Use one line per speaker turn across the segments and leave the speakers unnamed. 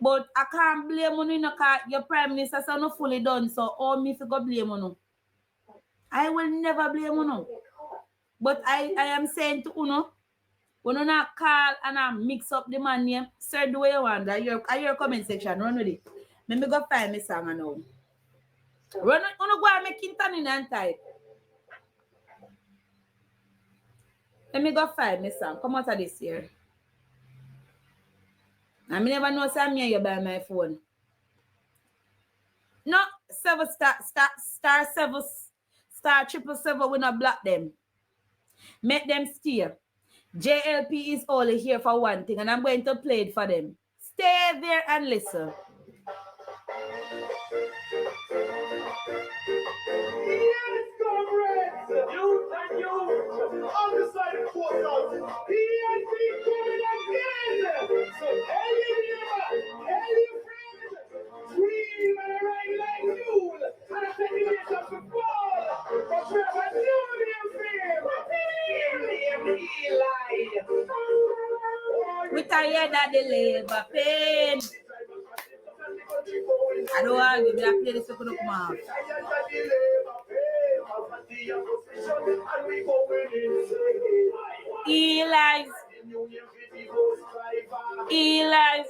But I can't blame you, no, because your prime minister is not fully done. So all me to go blame you. I will never blame you. But I am saying to you, when you not call and I mix up the man name, sir, do what you want. Your comment section, run with it. Let me go find my song now. Run, you go and make Kintan in and type. Let me go find my song. Come out of this year. I never know some you buy my phone. No, 7 star 7 star 777 we not block them. Make them stay. JLP is only here for one thing, and I'm going to play it for them. Stay there and listen.
Yes, comrades, youth and youth, on the side of courthouse, PNP coming again. So tell your neighbor, tell your friend, dream and ride like mule, and I take the nation to fall. But Trevor, do the
We tired of the labor pain. I don't argue, but I play this for the come out. Eli's. Eli's.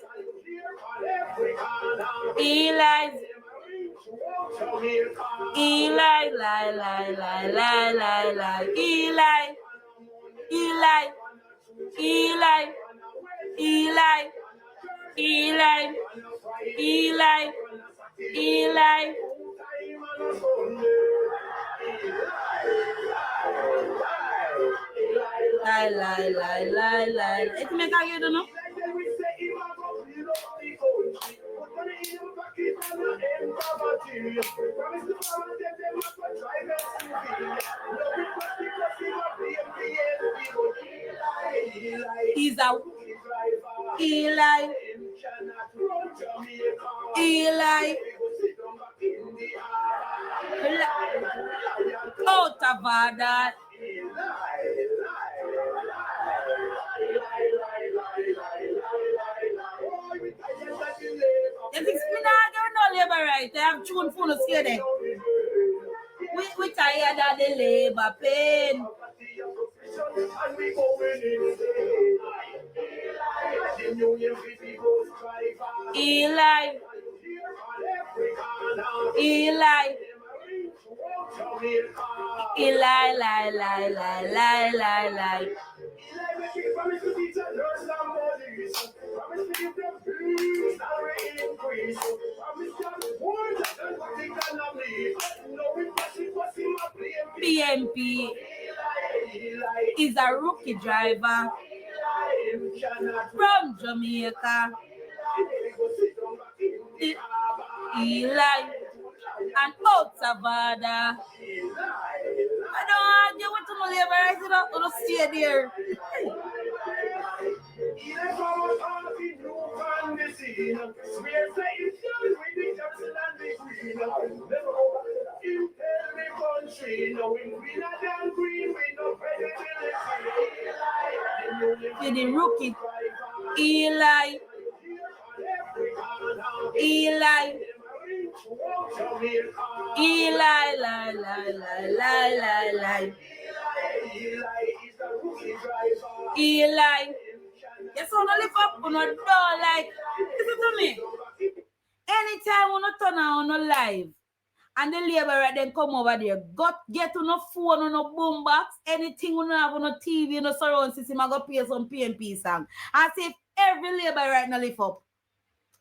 Eli's. Eli, lie, lie, lie, lie, lie, lie. Eli. Eli. Eli. Eli. Eli. Eli. Eli. Lie, lie, lie, lie, lie. It's me that you don't know. He's out. Eli. Eli. Out of order. If it's been no labor right, I have tune phone to scare them. We tired of the labor pain. Eli. Eli. Eli, lie, lie, lie, lie, lie, lie. PMP is a rookie driver from Jamaica. Eli and out of order. I don't argue with my labor, I sit up to stay there. To the rookie, Eli. Eli. Eli, lie, lie, lie, lie, lie, lie. Eli. Yes, I want to lift up on a door, like, listen to me. Anytime when you turn on a live, and the laborer then come over there, get on a phone, on a boombox, anything when you have on a TV, on a surround system, I go play some PNP song. As if every laborer right now lift up.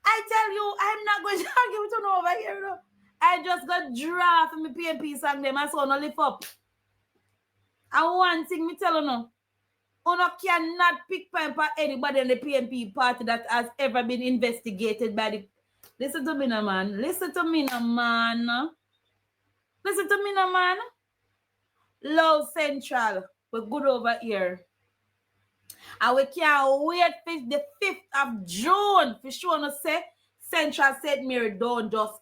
I tell you, I'm not going to argue with you over here, you know. I just got draft from my PNP song them and so on lift up. And one thing me tell you now, you cannot pick point for anybody in the PNP party that has ever been investigated by the... Listen to me now, man. Listen to me now, man. Listen to me now, man. Low Central. We're good over here. And we can't wait for the 5th of June. For sure, no say, Central St. Mary don't just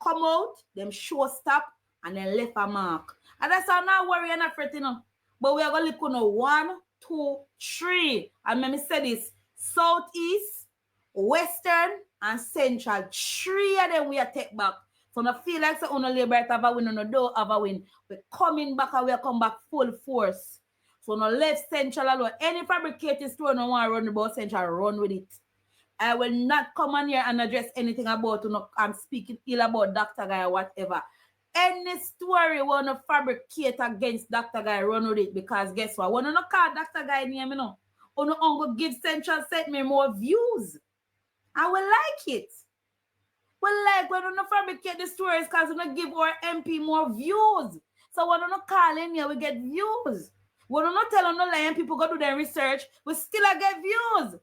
come out, them show stop, and then left a mark. And that's how I'm not worrying and afraid, you know. But we are going to look on 1, 2, 3. And let me say this, southeast, western, and Central. 3 of them we are take back. So I feel like so on labor have a win, on don't have a win. We're coming back and we'll come back full force. So no left Central alone. Any fabricating store no want to run about Central, run with it. I will not come on here and address anything about I'm speaking ill about Dr. Guy or whatever. Any story want to fabricate against Dr. Guy, run with it, because guess what? When you not call Dr. Guy name, you know, you go give Central set me more views. I will like it. Well, like when you not fabricate the stories, because you not give our MP more views. So when you not call in here, we get views. When you not tell them no lie and people go do their research, we still get views.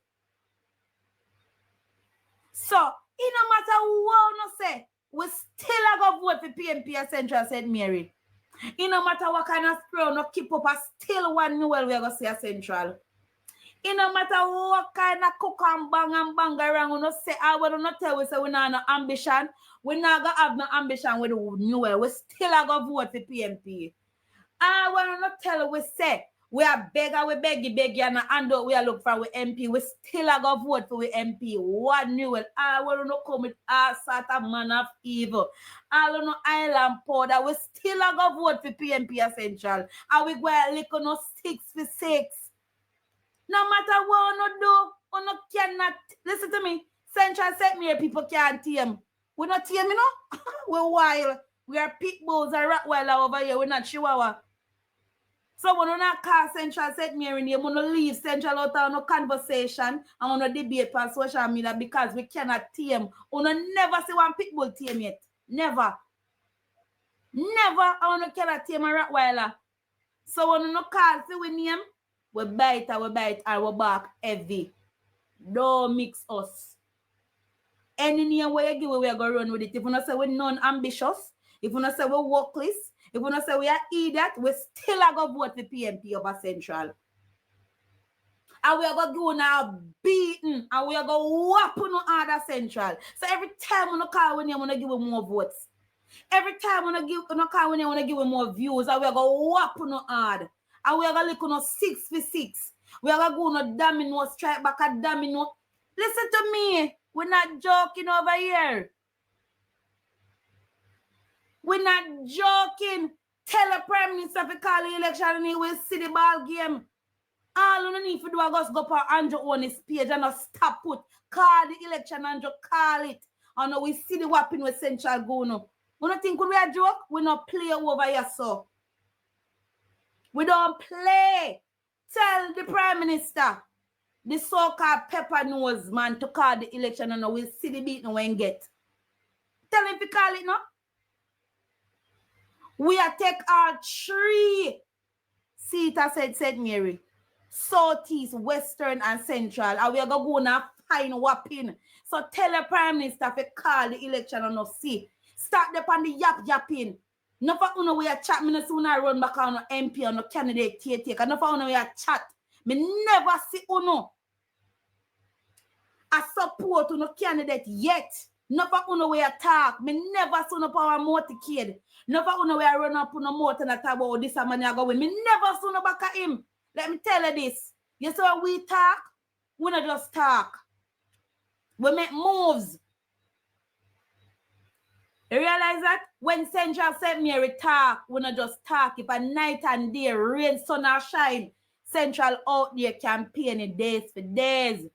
So, it no matter what you say, we still go vote for PNP and Central St. Mary. It no matter what kind of spray no keep up, still one new well we are going to see a Central. It no matter what kind of cook and bang around, we no say, we do not tell we say we not no ambition. We not going to have no ambition with the new well. We still go vote for PNP. I want to not tell we say, we are beggar, we beg, and we are look for we MP. We still are going to vote for we MP. What new well? I want to not come with all sort of man of evil. I want no island powder. We still are going to vote for PNP Essential. And we go a little no 6 for 6. No matter what you do, you cannot. Listen to me. Central St. Mary people can't tame. We not tame, you know? We're wild. We are pit bulls and Rottweiler over here. We're not Chihuahua. So when you not call Central St. Mary name, when you leave Central out of no conversation and when you debate on social media because we cannot tame. You never see one pit bull tame yet. Never. Never. And you cannot tame a Rottweiler. So when you not call see we name, we bite and we bark heavy. Don't mix us. Any name where you give, we are going to run with it. If you not say we're non-ambitious, if you not say we're workless, if you not say we are idiot, we still are going to vote for PNP over Central. And we are going to go now beaten, and we are going to whop no other Central. So every time we call when you want to give them more votes. Every time we call when you want to give them more views, and we are going to whop no hard. And we are going to look on 6 for 6. We are going to go no domino, strike back a domino. Listen to me. We're not joking over here. We're not joking. Tell the Prime Minister to call the election and he will see the ball game. All you need to do is just go for Andrew on his page and not stop put. Call the election, Andrew, call it. And we see the whopping with Central Gono. We don't think we are a joke? We not play over here, so. We don't play. Tell the Prime Minister, the so-called pepper nose man, to call the election and we'll see the beating when get. Tell him to call it, no? We are take our 3 seats, said St. Mary. Southeast, Western, and Central. And we are going to go now fine whopping. So tell the Prime Minister to call the election and not see. Start up on the yapping. No for uno we are chat. Me no soon I run back on no MP or no candidate take. No for uno we are chat. Me never see uno a support no candidate yet. No for uno we attack. Me never see no power motorcade. No for uno we run up on no motor and talk about this man go win. Me never see no back at him. Let me tell you this. You see when we talk, we not just talk. We make moves. You realize that? When Central St. Mary talk, we not just talk. If a night and day, rain, sun or shine, Central out there campaigning days for days.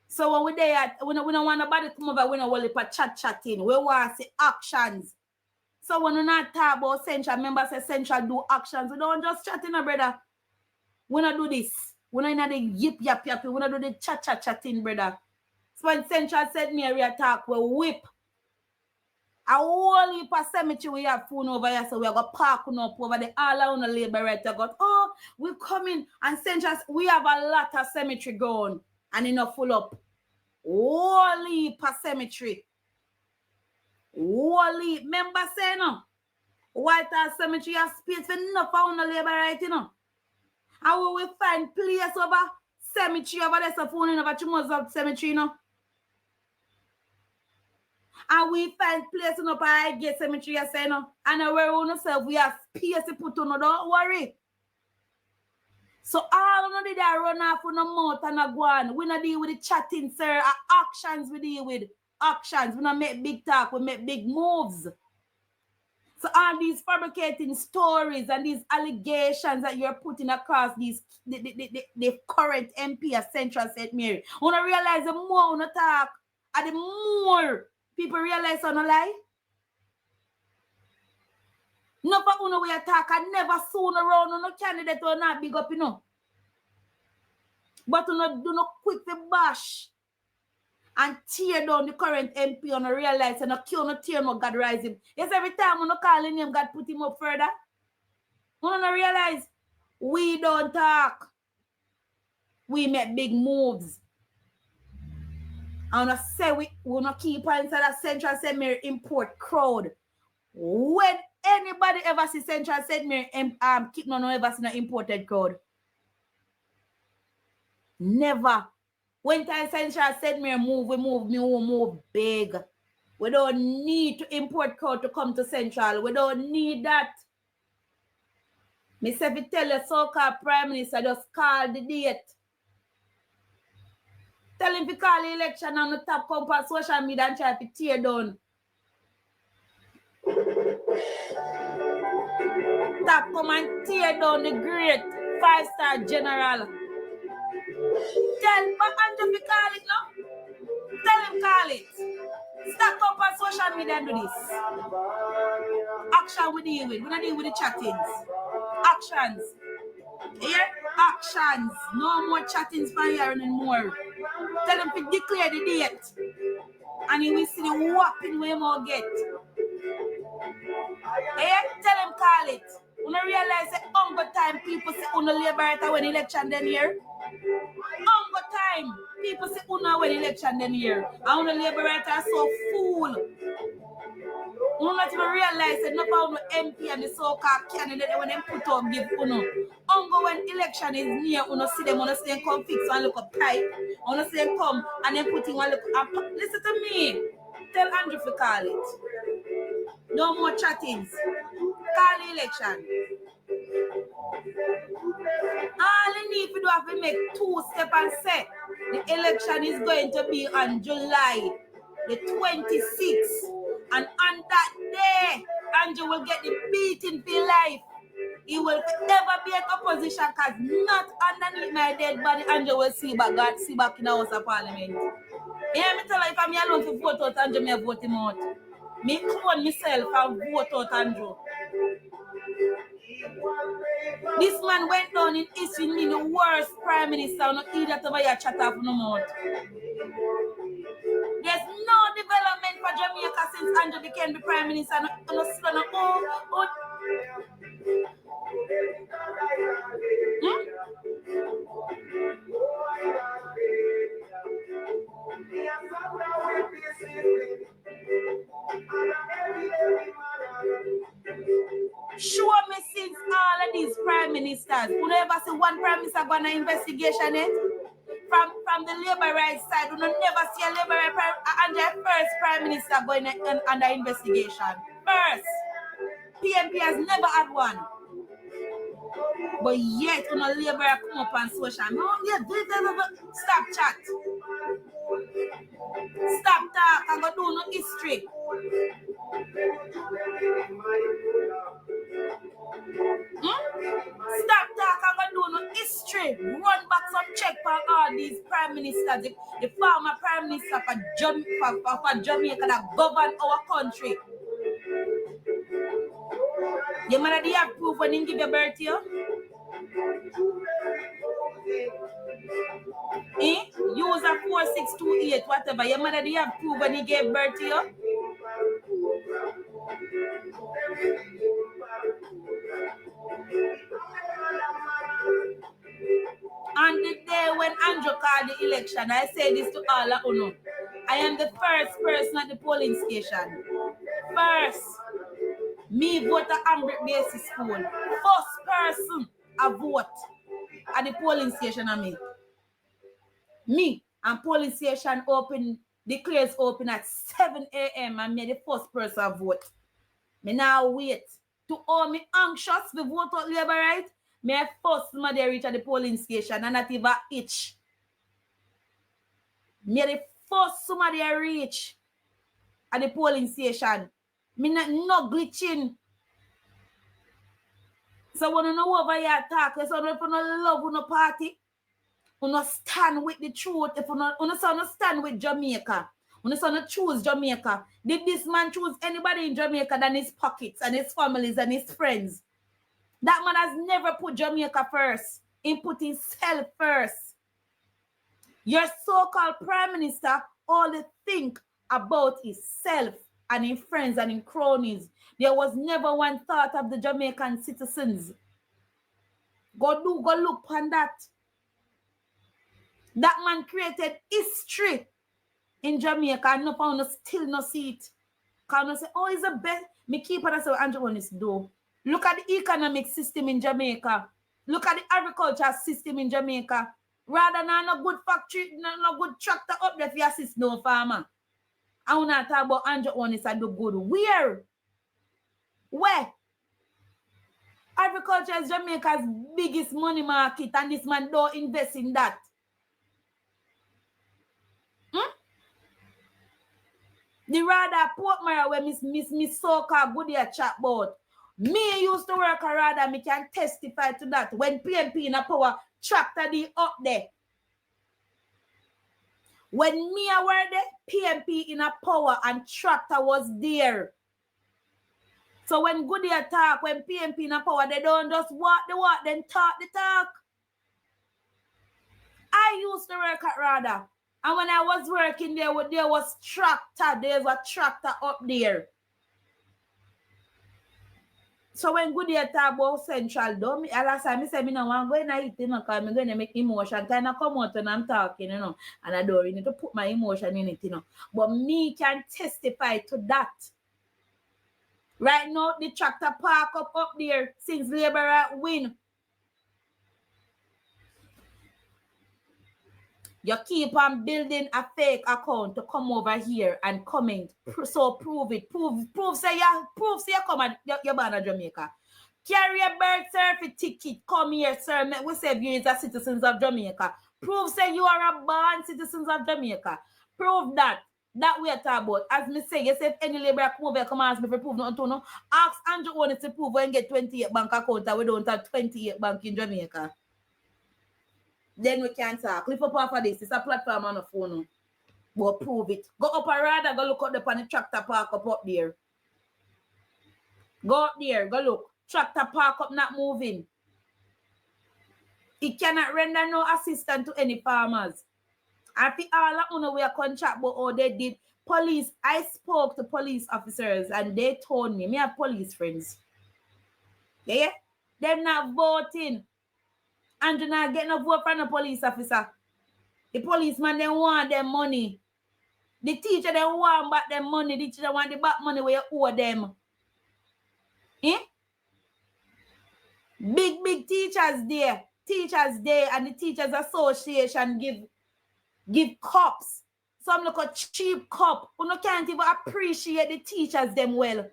So when we there, we don't want nobody come over, we don't want to chatting. We want to see actions. So when we not talk about Central, members say Central do actions. We don't just chatting, brother. We not do this. We not in the yip. We not do the chatting, brother. So when Central St. Mary attack, we whip. A whole heap of cemetery we have phone over here, so we are going to park up over the all on the labor right. Got, oh, we coming and Central, we have a lot of cemetery going and enough full up. Whole heap of cemetery. Whole heap. Remember saying, no? White House Cemetery has space for enough on the labor right, you know. And we will find place over cemetery over there, so phone in over Chumos Cemetery, you know. And we find place up I get cemetery, I say no. And where we say we have space to put on, don't worry. So all of did I run off with no mouth and a go on. We not deal with the chatting, sir. Actions we deal with. Actions. We not make big talk. We make big moves. So all these fabricating stories and these allegations that you're putting across these the current MP of Central St. Mary. You wanna realize the more you talk, and the more people realize on a lie. No for uno we attack and never soon around no candidate or not big up, you know. But do not quick the bash and tear down the current MP on a realize and a kill no tear no God rise him. Yes, every time when call him, God put him up further. You don't realize we don't talk. We make big moves. I wanna say we wanna keep inside that Central St. Mary import crowd. When anybody ever see Central St. Mary keep no ever see an imported crowd. Never. When time Central St. Mary move, we move big. We don't need to import crowd to come to Central. We don't need that. Me say if you tell your so-called Prime Minister, just call the date. Tell him to call the election on the top come on social media and try to tear down. Top come and tear down the great 5-star general. Tell Andrew to call it, no? Tell him call it. Stop up on social media and do this. Action we deal with. We don't deal with the chattings. Actions. Yeah? Actions. No more chattings for here anymore. Tell him to declare the date. And you will see the whopping we more get. Yeah? Tell him call it. You don't realize that hunger time people say on the liberator when election then here. Hunger time people say on when election then here. And the liberator are so fool. You not even realize that not about the MP and the so-called candidate when they put up give uno. Hunger when election is near, uno see them come fix and look up tight. Uno see them come and then put in one look up. Listen to me. Tell Andrew to call it. No more chattings. Call the election. All you need to do is to make 2 steps and say the election is going to be on July the 26th. And on that day, Andrew will get the beating for life. He will never be in opposition because not underneath my dead body, Andrew will see back God, see back in the House of Parliament. You hear me tell you, if I'm alone to vote out Andrew, I vote him out. Me clone myself and vote out Andrew. This man went down in history, me the worst prime minister, and not either over here chat off no mouth. There's no development for Jamaica since Andrew became the prime minister. Show me since all of these prime ministers. You never see one prime minister going to investigation it? From the labor rights side, you never see a labor right and the first prime minister going under investigation. First. PMP has never had one. But yet, when a labor come up on social media, stop chat. Stop talk. I'm going to do no history. Stop talk. I'm going to do no history. Run back some check for all these prime ministers. The former prime minister for Jamaica that govern our country. Your mother, do you have proof when he give your birth to you? Use a 4628, whatever. Your mother, do you have proof when he gave birth to you? On the day when Andrew called the election, I say this to all of you. I am the first person at the polling station. First. Me vote at Ambridge Basic School. First person I vote at the polling station of me. Me and polling station declares open at 7 a.m. and me the first person I vote. Me now wait to all me anxious to vote out labor right. Me I first somebody reach at the polling station and not even itch. Me the first somebody reach at the polling station. Me not no glitching. So when you know over here talk, so if you no love you no party, you no stand with the truth. If you no stand with Jamaica, you no choose Jamaica. Did this man choose anybody in Jamaica than his pockets and his families and his friends? That man has never put Jamaica first. He put himself first. Your so-called prime minister only think about himself and his friends and his cronies. There was never one thought of the Jamaican citizens. Go look on that. That man created history in Jamaica and no found still no see it. Can say, oh, it's the best. Me keep on say Andrew one is do. Look at the economic system in Jamaica. Look at the agriculture system in Jamaica. Rather than no good factory, no good tractor up there for assist no farmer. I want to talk about Andrew one is do good. Where? Agriculture is Jamaica's biggest money market and this man don't invest in that. The rather Portmore where Miss Soka good here chat about. Me used to work a rather, me can testify to that. When PMP in a power tractor the up there. When me I were there, PMP in a power and tractor was there. So when Goody attack, when PMP in a power, they don't just walk the walk, then talk the talk. I used to work at Rada. And when I was working there was tractor. There was a tractor up there. So when Goody attack about Central, don't me, last time I said, me no want going to eat, because I'm going to make emotion. Kind of come out when I'm talking, And I don't really need to put my emotion in it, But me can testify to that. Right now, the tractor park up there since Labour win. You keep on building a fake account to come over here and comment. So prove it. Prove say you come and you're born in Jamaica. Carry a birth certificate. Come here, sir. We say you are citizens of Jamaica. Prove say you are a born citizens of Jamaica. Prove that. That we are talking about. As me say, you say if any labor come over, come ask me for prove nothing to no. Ask Andrew only to prove when get 28 bank account and we don't have 28 bank in Jamaica. Then we can talk. Lift up off of this. It's a platform on the phone. But prove it. Go up a radar, go look up the tractor park up there. Go up there, go look. Tractor park up not moving. It cannot render no assistance to any farmers. I think all of we are contract, but oh, they did police. I spoke to police officers and they told me have police friends. Yeah? They're not voting. And you're not getting a vote from the police officer. The policeman, they want their money. The teacher, they want back their money. The teacher want the back money where you owe them. Big teachers there. Teachers there and the Teachers Association give cups. Some look a cheap cup. You can't even appreciate the teachers them well.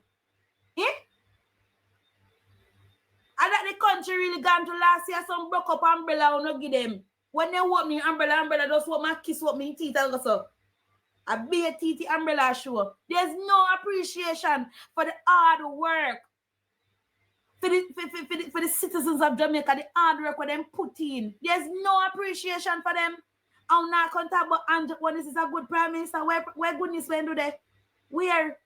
And that the country really gone to last year, some broke up umbrella will not give them. When they want me umbrella just want my kiss what me teeth and so. A big teeth umbrella show. There's no appreciation for the hard work. For the citizens of Jamaica, the hard work where them put in. There's no appreciation for them. I'm not going to talk about Andrew when this is a good prime minister. Where goodness when do they? Where?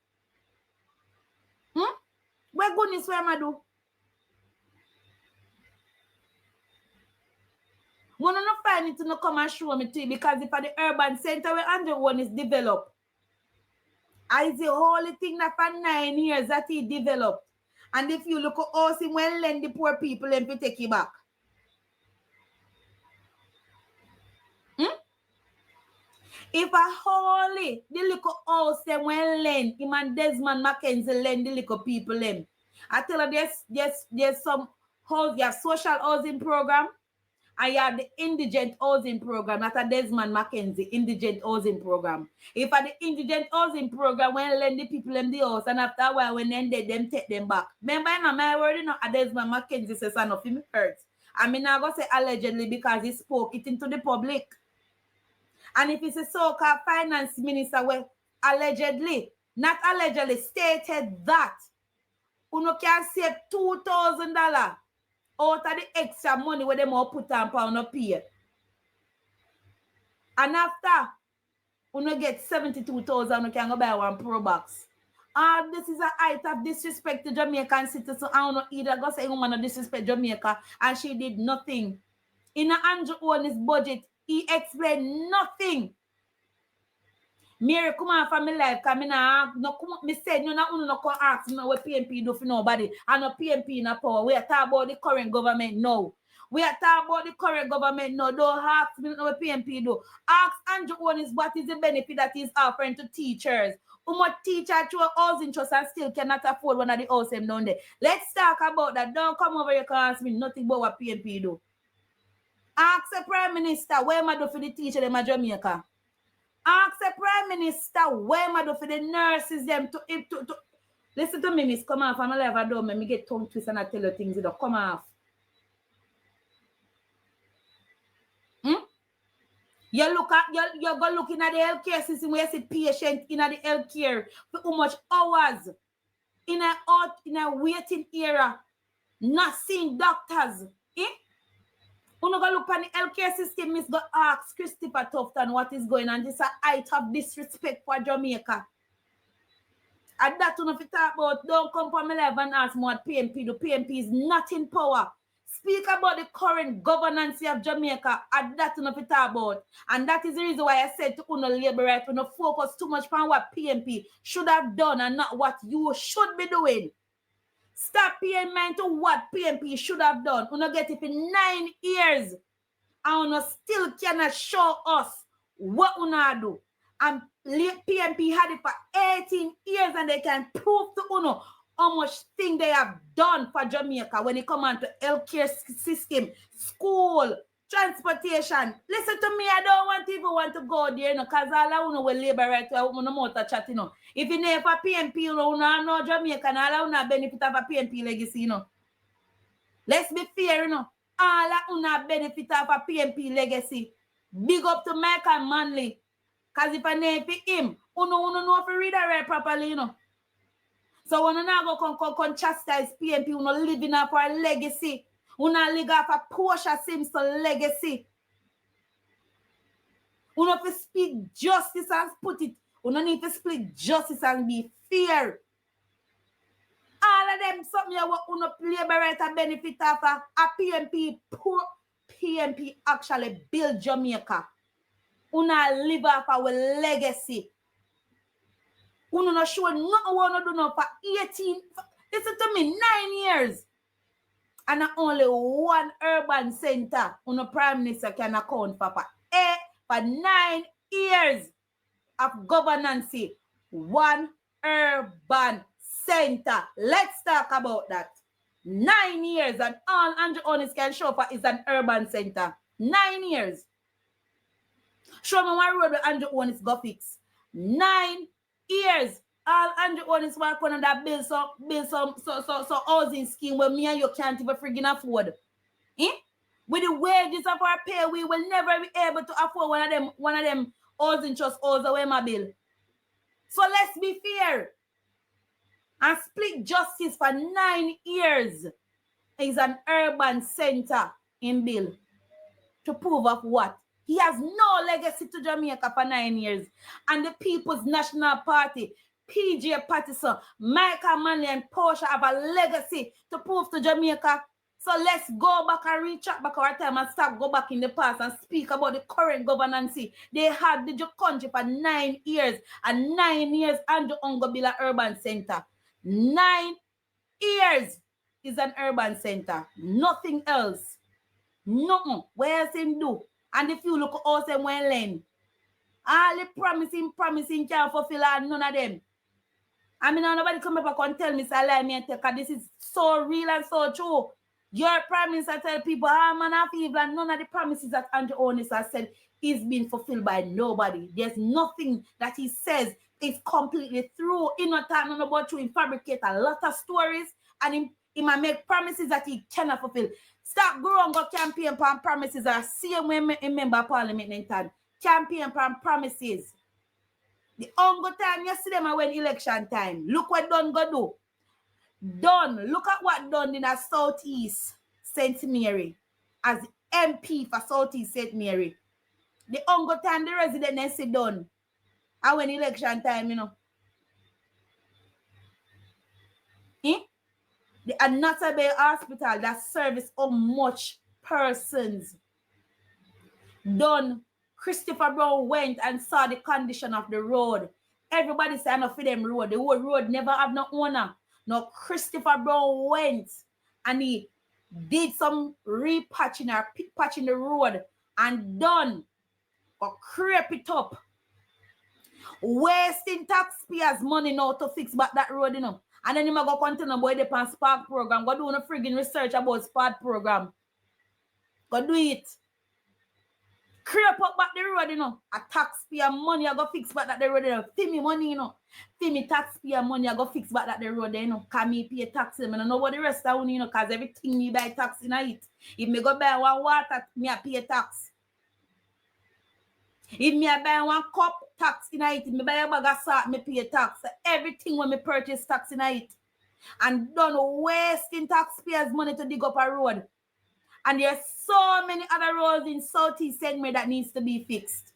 Where goodness where am I do? One of the find it to come and show me too, because if at the urban center where Andrew one is developed, I the only thing that for 9 years that he developed. And if you look at us, he will lend the poor people and to take it back. If a holy the little house them will lend him and Desmond Mackenzie lend the little people them. I tell you there's some house, you have social housing program. And you have the indigent housing program, not a Desmond Mackenzie indigent housing program. If at the indigent housing program, when lend the people in the house, and after a while, when then they them take them back. Remember, my word, a Desmond Mackenzie says, "I know me hurt." I mean, I go say allegedly because he spoke it into the public. And if it's a so-called finance minister, well, allegedly, not allegedly, stated that you can save $2,000 out of the extra money where them all put on pound up pay. And after, you get 72,000, you can go buy one Pro Box. This is a height of disrespect to Jamaican citizens. I don't know either go say woman disrespect Jamaica, and she did nothing. In Andrew Owen's budget, he explained nothing. Mary, come on from my life, come me said, no come ask me what PNP do for nobody. And no PNP in a power. We are talking about the current government now. We are talking about the current government now. Don't ask me what PNP do. Ask Andrew Onis what is the benefit that he's offering to teachers. How much teacher through a housing trust and still cannot afford one of the house them down there. Let's talk about that. Don't come over here and ask me nothing about what PNP do. Ask the Prime Minister what am I do for the teacher them in Jamaica. Ask the Prime Minister what am I do for the nurses them to listen to me, miss. Come off. I'm alive. I don't make me get tongue twist and I tell you things. Come off. You look at you go looking at the healthcare system where you see patient in the healthcare for how much hours in a waiting area, not seeing doctors. When you go look at the healthcare system, Miss go ask Christopher Tufton what is going on. This is a height of disrespect for Jamaica. And that you know if you talk about, don't come from my life and ask me what PNP do. PNP is not in power. Speak about the current governance of Jamaica, and that you know if you talk about. And that is the reason why I said to Uno Labour right, to not focus too much on what PNP should have done and not what you should be doing. Stop paying mind to what PNP should have done. Uno get it for 9 years. And Uno still cannot show us what Uno do. And PNP had it for 18 years and they can prove to Uno how much thing they have done for Jamaica when it comes on to healthcare system, school, transportation. Listen to me, I don't even want to go there, because all I know will labor right to no motor chat, If you never PNP, you know Jamaica, and all I benefit of a PNP legacy, Let's be fair, All I benefit of a PNP legacy. Big up to Mike and Manley. Because if I name for him, you know if you read it right properly, So when you now go chastise PNP, you know living off our legacy. You know live off a Portia Simpson legacy. You know to speak justice and put it. You don't need to split justice and be fair. All of them something you know labor right and benefit of a PNP. Poor PNP actually build Jamaica. You know live off our legacy. You know show nothing you do now for 18. Listen to me, 9 years. And only one urban center on the Prime Minister can account for 9 years of governance. One urban center. Let's talk about that. 9 years and all Andrew Onis can show for is an urban center. 9 years. Show me one road where Andrew Onis go fix. 9 years. All Andrew Onis work on that build some housing scheme where me and you can't even friggin' afford. With the wages of our pay, we will never be able to afford one of them housing trust house away my bill. So let's be fair. And split justice for 9 years is an urban center in bill. To prove of what? He has no legacy to Jamaica for 9 years. And the People's National Party, PJ Patterson, Michael Manley, and Portia have a legacy to prove to Jamaica. So let's go back and retract back our time and stop go back in the past and speak about the current governance. They had the country for 9 years. And 9 years Andrew Ongo Bila Urban Center. 9 years is an urban center. Nothing else. Nothing. What else him do? And if you look at us and when land, all the promising can't fulfill none of them. I mean, nobody come up and tell me, say, me and because this is so real and so true. Your Prime Minister tell people, man, I feel and none of the promises that Andrew Onis has said is being fulfilled by nobody. There's nothing that he says is completely true. He not talking about true. He fabricate a lot of stories and he might make promises that he cannot fulfill. Stop growing go campaign upon promises are same way member parliament in time. Campaign upon promises. The only time you see them when election time. Look what Don go do. Don, look at what Don in a Southeast St. Mary as MP for Southeast St. Mary. The only time the resident they see Don. And when election time, you know. The Anata Bay Hospital that service how much persons. Don Christopher Brown went and saw the condition of the road. Everybody signed up for them road. The whole road never have no owner. No, Christopher Brown went and he did some repatching or patching the road and done or creep it up. Wasting taxpayers' money now to fix back that road, you know. And then you might go continue boy the pan spark program. Go do a friggin' research about spark program. Go do it. Creep up back the road, you know. A taxpayer money I go fix back that the road, you know. Fee me money, you know. Fee me taxpayer money I go fix back that the road, you know. Can me pay tax, I don't know what the rest of you know, because everything me buy tax in it. If me go buy one water, me I pay tax. If me I buy one cup, tax in it. If me buy a bag of salt, me pay tax. Everything when me purchase tax in it. And don't wasting taxpayers' money to dig up a road. And there's so many other roads in Southeast segment that needs to be fixed.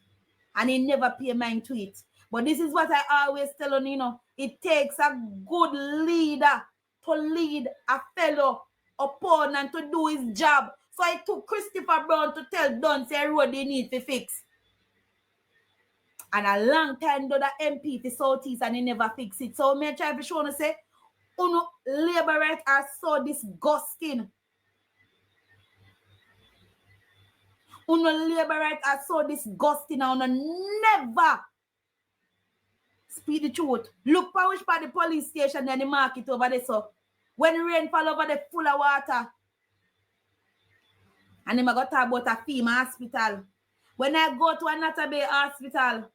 And he never pay mind to it. But this is what I always tell you, you know, it takes a good leader to lead a fellow opponent to do his job. So I took Christopher Brown to tell Don say road they need to fix. And a long time do the MP for Southeast and he never fix it. So me try to show you say, uno labor rights are so disgusting. Uno labor rights are so disgusting and uno never speak the truth. Look for which part the police station and the market over there. So when rain fall over there full of water. And then I got talk about a FEMA hospital. When I go to Anata Bay Hospital,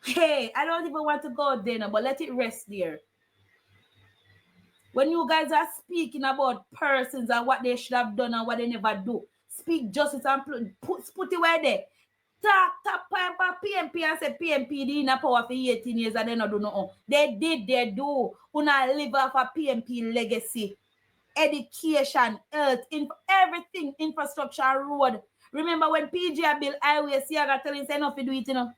hey, I don't even want to go there, but let it rest there. When you guys are speaking about persons and what they should have done and what they never do, speak justice and put it where there. Tap PMP and say PMP in a power for 18 years and they not do nothing. They did, they do. Una live off a PMP legacy. Education, health, everything, infrastructure, road. Remember when PG built highways, Siaga telling say enough to do it, you know.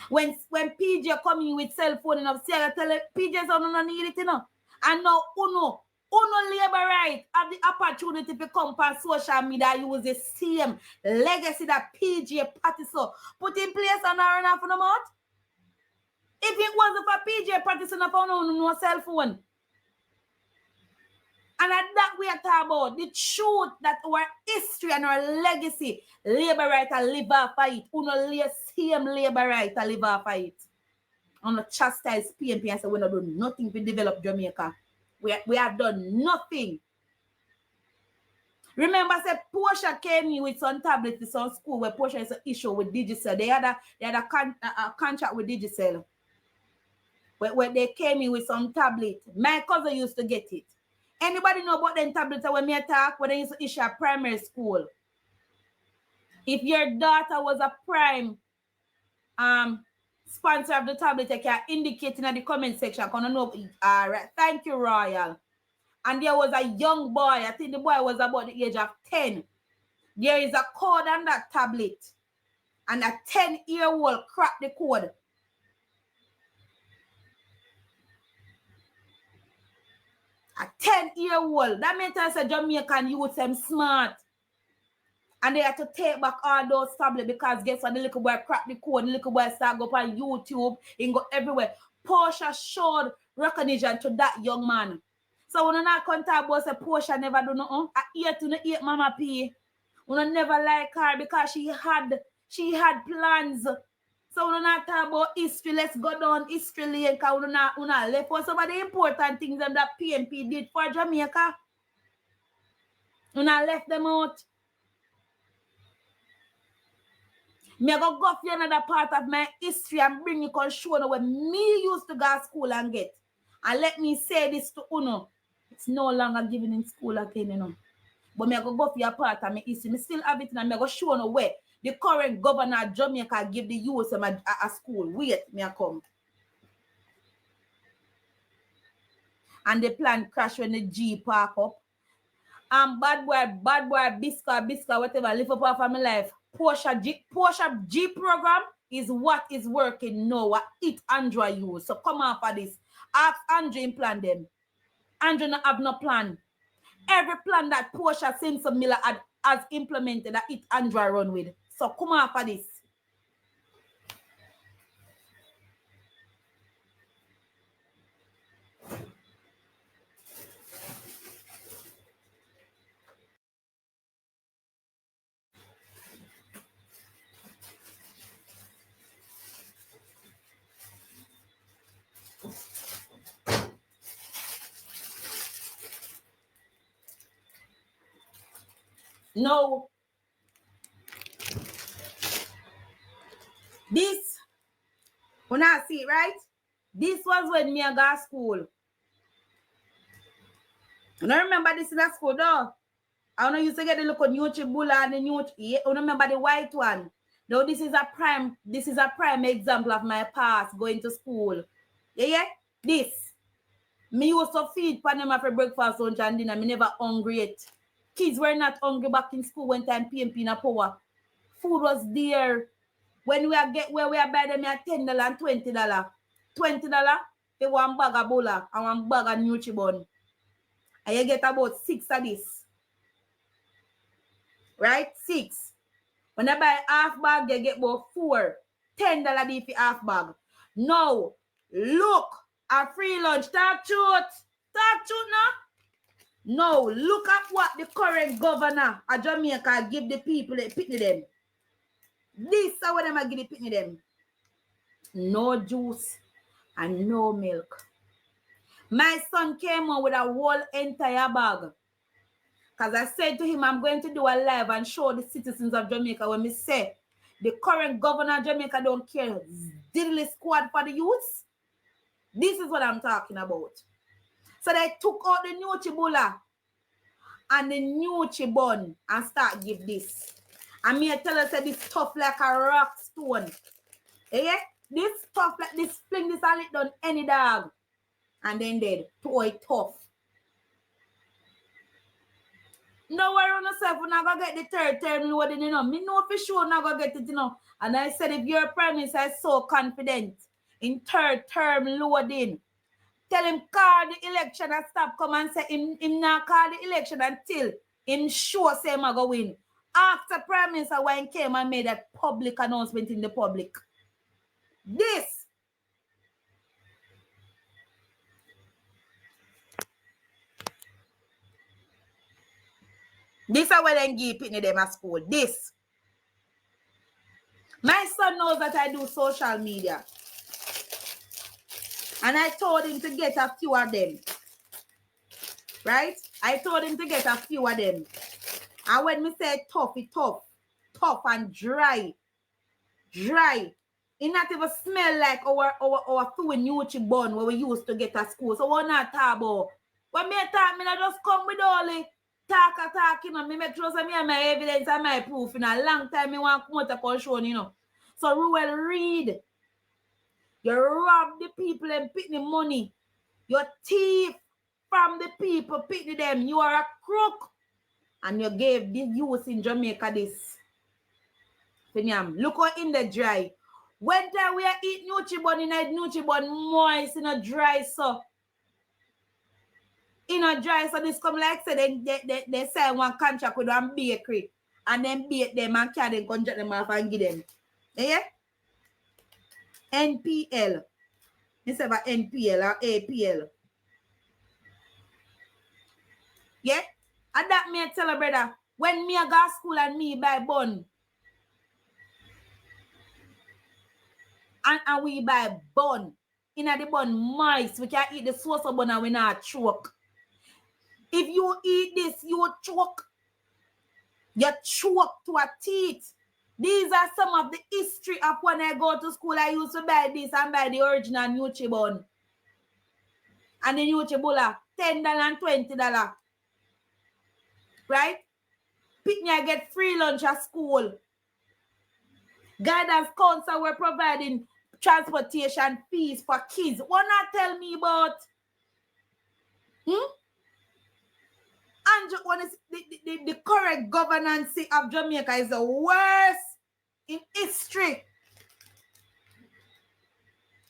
When PG coming with cell phone, you know, Siaga tell PG so no need it, you know. And now uno labor right have the opportunity to come on social media use the same legacy that PG party so put in place and run off on the mouth. If it wasn't for PG party so no cell phone. And at that we are talking about the truth that our history and our legacy, labor right to live off of it. Uno same labor right to live off of it. On the chastise PMP and say we not do nothing to develop Jamaica. We have done nothing. Remember, say Portia came in with some tablets to some school where Portia is an issue with Digicel. They had a contract with Digicel. Where they came in with some tablet. My cousin used to get it. Anybody know about them tablets when me talk when they used to issue a primary school? If your daughter was a prime sponsor of the tablet, you can indicate in the comment section. Know. All right. Thank you, Royal. And there was a young boy. I think the boy was about the age of 10. There is a code on that tablet. And a 10-year-old cracked the code. A 10-year-old. That means I said Jamaican youth them smart. And they had to take back all those tablets because guess what? The little boy cracked the code. The little boy started go on YouTube and go everywhere. Portia showed recognition to that young man. So when I contact about say Portia never do nothing, I eat Mama P. When I never like her because she had plans. So when I talk about history, let's go down history lane because when I left for some of the important things that PNP did for Jamaica. When I left them out. Me go for another part of my history and bring you and show you where me used to go to school and get. And let me say this to Uno. It's no longer given in school again, you know. But me go for your part of me history. Me still have it and me go show no way. The current governor of Jamaica give the youth a school. Wait, me a come. And the plan crash when the G park up. And bad boy, biscuit, whatever, live up off of my life. Porsche G program is what is working now. What it Andrew use. So come on for this. Ask Andrew in plan them. Andrew not have no plan. Every plan that Porsche Simpson Miller has implemented that it Andrew run with. So come on for this. No. This, when I see it, right? This was when me I got school. And I remember this in that school though. I don't know, used to get the look on Nyuchi Bula and the Nyuchi. Yeah, I remember the white one. Now this is a prime example of my past going to school. Yeah. This. Me used to feed Panama for breakfast, lunch, and dinner. Me never hungry yet. Kids were not hungry back in school when time PMP in a power. Food was there. When we are buy them at $10 and $20. $20, they one bag of bola and one bag of Nyuchi bun. And you get about 6 of this. Right? 6. When I buy half bag, you get about 4. $10 for half bag. Now, look, a free lunch. Talk truth now. No, look at what the current governor of Jamaica give the people they pitney them. This is what them give the pitney them. No juice and no milk. My son came on with a whole entire bag. Because I said to him, I'm going to do a live and show the citizens of Jamaica when we say the current governor of Jamaica don't care. Diddly squad for the youths. This is what I'm talking about. So they took out the Nyuchi Bula and the Nyuchi bun and start give this. And me tell us that this tough like a rock stone. Yeah? This tough like this, fling this and it done any dog. And then dead. Toy tough. No worry on yourself, we're not going to get the third term loading, you know. Me know for sure not going to get it, you know. And I said, if your prime minister is so confident in third term loading, tell him call the election and stop come and say him not call the election until him sure say him going to win. After prime minister when came and made that public announcement in the public. This is where they give Pitney them at school. This. My son knows that I do social media. And I told him to get a few of them. Right? I told him to get a few of them. And when me say tough, it's tough. Tough and dry. Dry. It not even smell like our food Nyuchi bun where we used to get at school. So we're not talk about. When me talk, me not just come with all the talk, you know. Me make sure that me have my evidence and my proof. In a long time, me want to come out to control, you know. So Ruel read. You rob the people and Pitney money. You thief from the people, Pitney them. You are a crook. And you gave the youth in Jamaica this. Look how in the dry. When time we are eat Nyuchi bun, in a Nyuchi bun moist in a dry so. In a dry so this come like say they sign one contract with one bakery. And then bake them and carry them, contract them off and give them. Yeah? NPL. Instead of NPL or APL. Yeah? And that me tell a brother, when me a go school and me buy bun, and we buy bun, in the bun moist, we can eat the sauce of bun and we not choke. If you eat this, you choke. You choke to a teeth. These are some of the history of when I go to school. I used to buy this and buy the original Nyuchi bun. And the Nyuchi Bula, $10 and $20. Right? Pick me, I get free lunch at school. Guidance council were providing transportation fees for kids. What not tell me about? And the correct governance of Jamaica is the worst in history.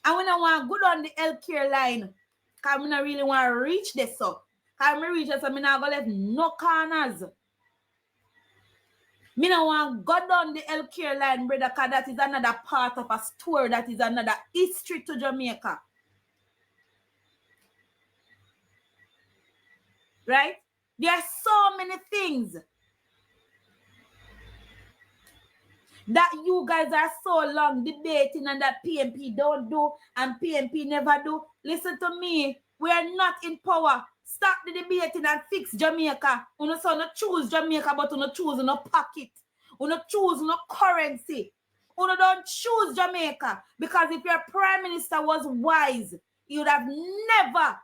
And when I want to go down the healthcare line, because I don't really want to reach this up. Because I reach this, I'm not going to left no corners. I don't want to go down the healthcare line, brother, because that is another part of a story. That is another history to Jamaica. Right? There are so many things that you guys are so long debating and that PMP don't do and PMP never do. Listen to me. We are not in power. Stop the debating and fix Jamaica. You know, so not choose Jamaica, but you not choose no pocket. You not choose no currency. You don't choose Jamaica. Because if your prime minister was wise, he would have never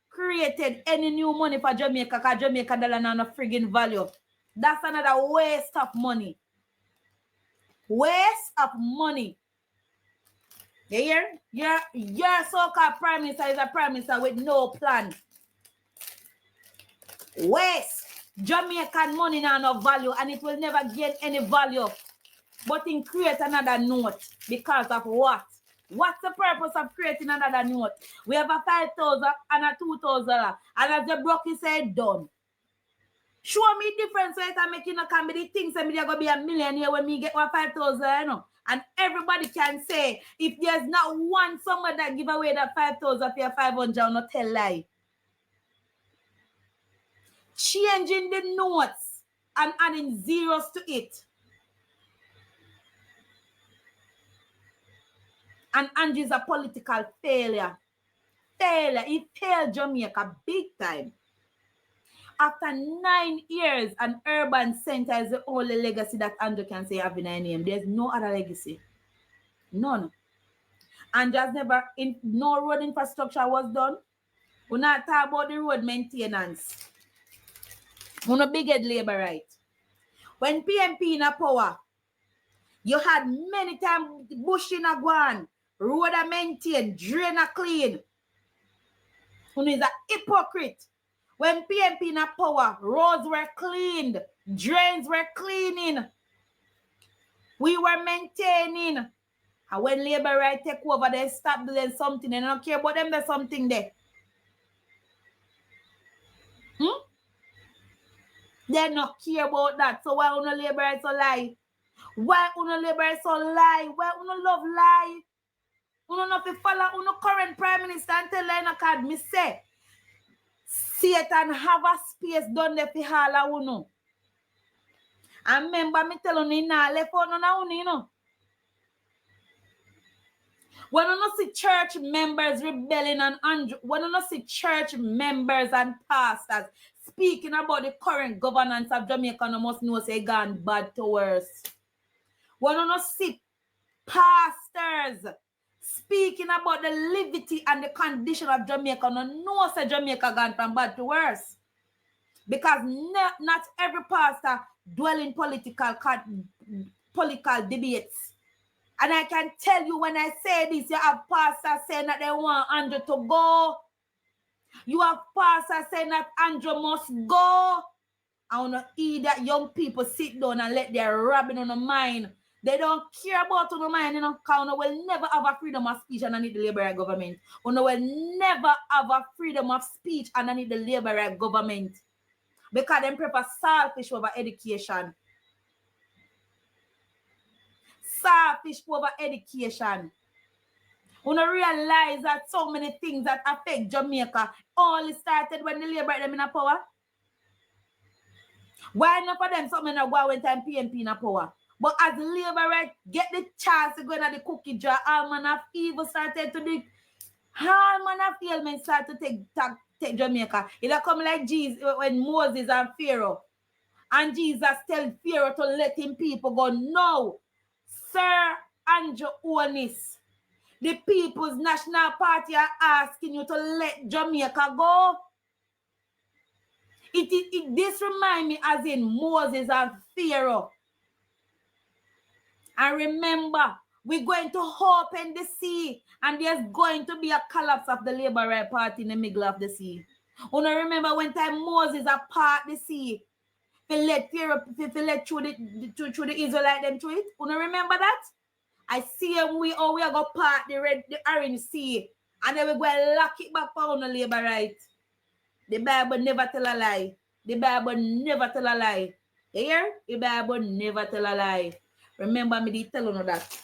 created any new money for Jamaica because Jamaica dollar not no friggin' value. That's another waste of money. Waste of money. You hear? Your so-called prime minister is a prime minister with no plan. Waste. Jamaican money now no value and it will never gain any value. But in create another note because of what? What's the purpose of creating another note? We have a 5,000 and a 2,000 and as the broker said, done. Show me difference so that I make no can be the things that me are gonna be a millionaire when me get 5,000, you know. And everybody can say if there's not one somebody that give away that 5,000 for your 500, I'll not tell lie. Changing the notes and adding zeros to it. And Andrew's a political failure. He failed Jamaica big time. After 9 years, an urban center is the only legacy that Andrew can say having a name. There's no other legacy. None. And just never, no road infrastructure was done. We not talk about the road maintenance. We no big head labor right. When PMP in a power, you had many times bush in a guan, road a maintain, drain a clean. Who is a hypocrite. When PMP in a power, roads were cleaned, drains were cleaning. We were maintaining. And when labor right take over, they stop doing something. They don't care about them, there's something there. They don't care about that. So why uno labor right so lie? Why uno labor right so lie? Why uno love lie? Uno not to follow uno current prime minister and tell lie no card. Me say, Satan have a space done there for all uno. And remember me tell you now, left out no uno, you know. When you see church members rebelling and when you see church members and pastors speaking about the current governance of Jamaica, you must know say gone bad to worse. When you see pastors speaking about the liberty and the condition of Jamaica, you know say Jamaica gone from bad to worse. Because not every pastor dwell in political debates. And I can tell you when I say this, you have pastors saying that they want Andrew to go. You have pastors saying that Andrew must go. I want to hear that young people sit down and let their rabbit on the mind. They don't care about on the mind, you know, because you will never have a freedom of speech and I need the liberal government. You will never have a freedom of speech and I need the liberal government. Because they prefer selfish over education. Selfish over education. We don't realize that so many things that affect Jamaica only started when the labor them in a power. Why not for them something that go when time PMP in a power? But as the labor right get the chance to go in the cookie jar, all man of evil started to do, all man of ailment started to take Jamaica. It'll come like Jesus when Moses and Pharaoh. And Jesus tell Pharaoh to let him people go. No. Sir Andrew Onis, the People's National Party are asking you to let Jamaica go. This remind me as in Moses and Pharaoh. And remember, we're going to open the sea, and there's going to be a collapse of the Labour Right Party in the middle of the sea. You know, remember when time Moses apart the sea, to let Pharaoh, to let through the Israelite them through it. You know, remember that? I see them we are going to part the Orange Sea, and then we go and lock it back on the Labour Right. The Bible never tell a lie. The Bible never tell a lie. You hear? The Bible never tell a lie. Remember me, they tell you that.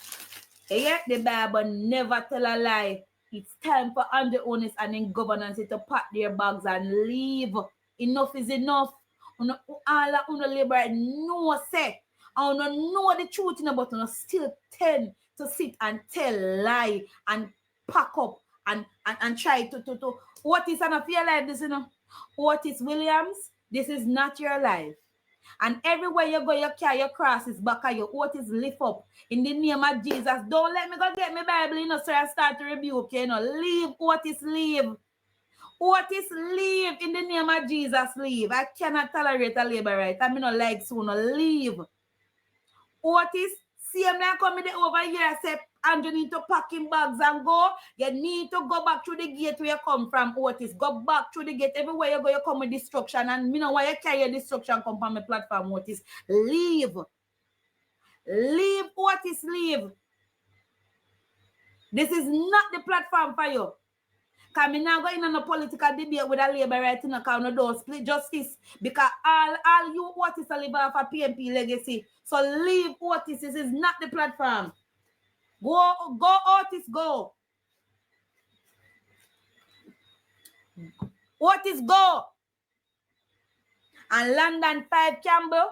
You hear? The Bible never tell a lie. It's time for under owners and in governance to pack their bags and leave. Enough is enough. All of labor no say. I know the truth in about you still tend to sit and tell lie and pack up and try to what is an affair like this, you know? What is Williams? This is not your life. And everywhere you go, you carry your crosses back at you. What is lift up in the name of Jesus? Don't let me go get my Bible, you know, so I start to rebuke you, you know. Leave what is leave. What is leave in the name of Jesus? Leave. I cannot tolerate a labor right. I mean, not like sooner. Leave. What is same like coming over here? I say, and you need to pack in bags and go. You need to go back through the gate where you come from. Otis, go back through the gate. Everywhere you go, you come with destruction. And me know why you carry your destruction come from my platform, Otis. Leave. Leave, Otis, leave. This is not the platform for you. Because I'm not going on a political debate with a labor right in a corner door, split justice. Because all you Otis are live off a PMP legacy. So leave Otis. This is not the platform. Go Otis, go. Otis, go. And London 5 Campbell,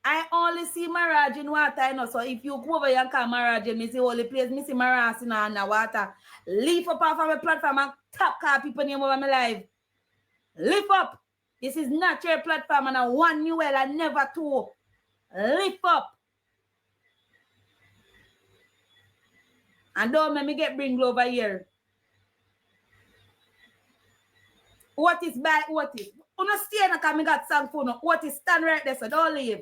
I only see Mirage in water, you know. So if you go over here and call Mirage, me see all the place, me see Mirage in the water. Lift up off of my platform and tap car people name over my life. Lift up. This is not your platform and I one new well and never two. Lift up. And don't make me get bring over here. What is by what is? You know, stay in a got song for no. What is stand right there, so don't leave.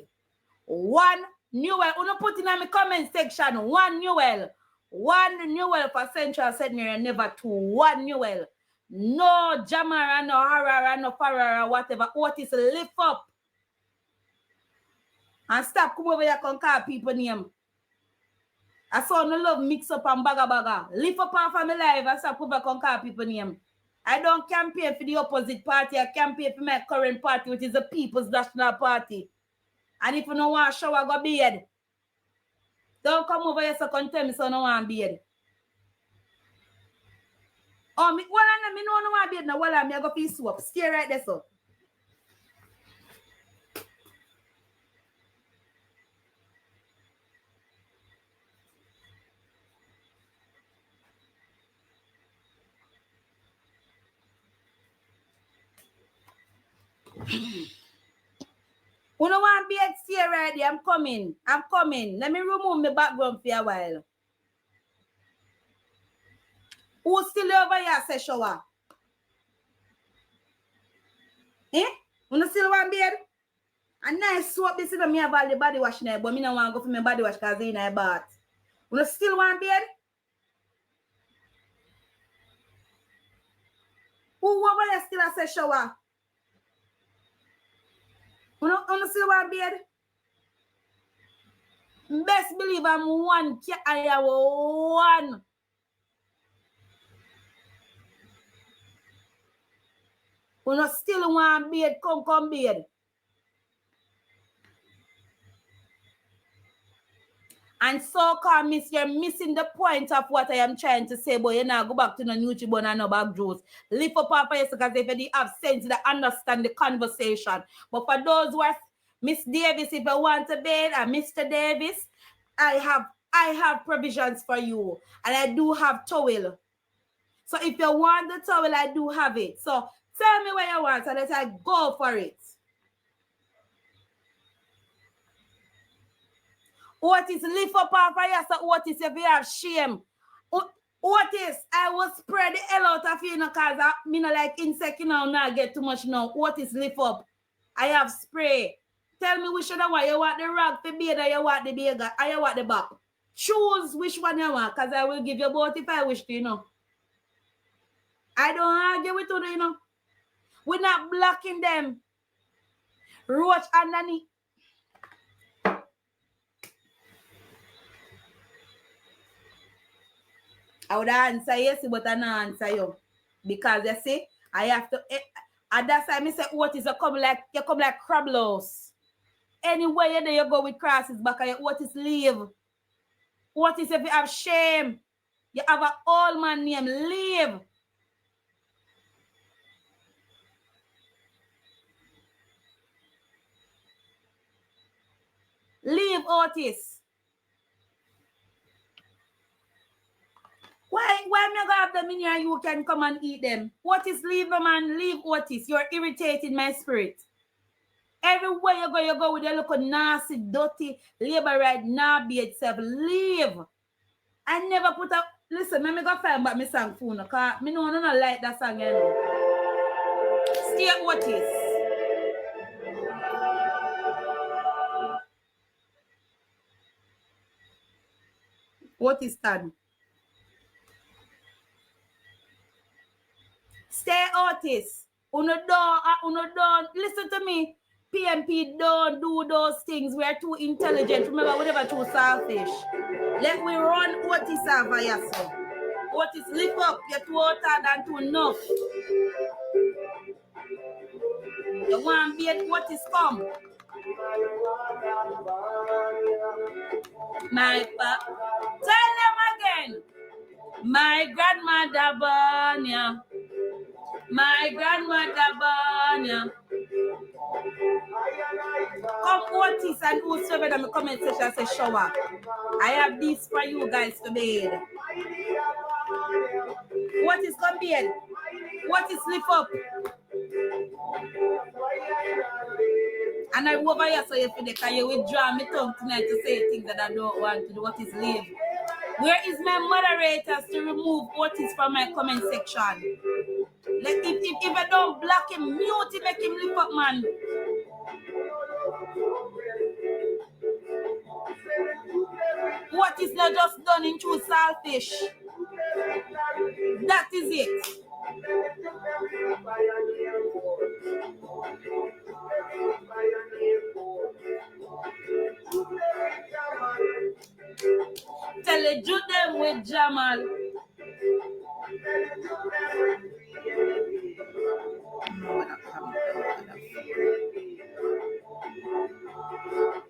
One new well. You know, put in my comment section. One new well. One new well for Central Sydney and never two. One new well. No Jamara, no Harara, no Farara, whatever. What is lift up? And stop come over here and call people name. I saw no love mix up and baga. Lift up off of my life and stop over and call people name. I don't campaign for the opposite party. I campaign for my current party, which is the People's National Party. And if you don't want to shower, go bed. Don't come over here so tell me so no want bed. Oh, me no want bed now. Well, I'm going to feel soap. Stay right there, so. You don't want to be at stay right there. I'm coming. Let me remove my background for a while. Who's still over here, say shower? Eh? You still want bed? And nice soap, this is me have all the body wash now, but me don't want to go for my body wash because in a bath. You still want bed? Who over there still a say shower? You still want bed? Best believe I'm one. I have one. You still want bed? Come bed. And so-called miss, you're missing the point of what I am trying to say, but you now go back to the YouTube and no back juice. Lift up Papa because if you have sense, they understand the conversation. But for those who are Miss Davis, if you want to bed, and Mr. Davis, I have provisions for you. And I do have towel. So if you want the towel, I do have it. So tell me where you want, so that I go for it. What is lift up off of you, so what is if you have shame? What is I will spread the hell out of you, because I mean like insect, you know, not get too much now. What is lift up? I have spray. Tell me which one you want the rag to be or you want the bagel or you want the back. Choose which one you want, because I will give you both if I wish to, you know. I don't argue with you, you know. We're not blocking them. Roach underneath. I would answer yes, but I don't answer you. Because you see, I have to at that time I say what is you come like crablos. Anywhere you there you go with crosses back and what is leave. What is if you have shame? You have an old man name, leave. Leave Otis. Why me go have them in here and you can come and eat them? Otis, leave them and leave Otis. You're irritating my spirit. Everywhere you go with your little nasty, dirty labor right now be itself. Leave. I never put up. Listen, let me go find back my song phone. Because I don't like that song, you know. Stay Otis. Otis stand. Stay Otis. Uno don't. Listen to me. PMP don't do those things. We are too intelligent. Remember, we never too selfish. Let me run Otis over yourself. Otis, lift up. You're too hotter than too enough. You want to be at Otis come. Tell them again. My grandmother Banya. My grandmother Banya. Come Otis and whosoever in the comment section say shower. I have this for you guys to bed. What is come bed? What is lift up? And I over here so you feel like you withdraw my tongue tonight to say things that I don't want to do. What is leave? Where is my moderators to remove what is from my comment section? Like if I don't block him, mute him, make him lift up, man. What is not just done into selfish? That is it. Tell the Jew them with Jamal.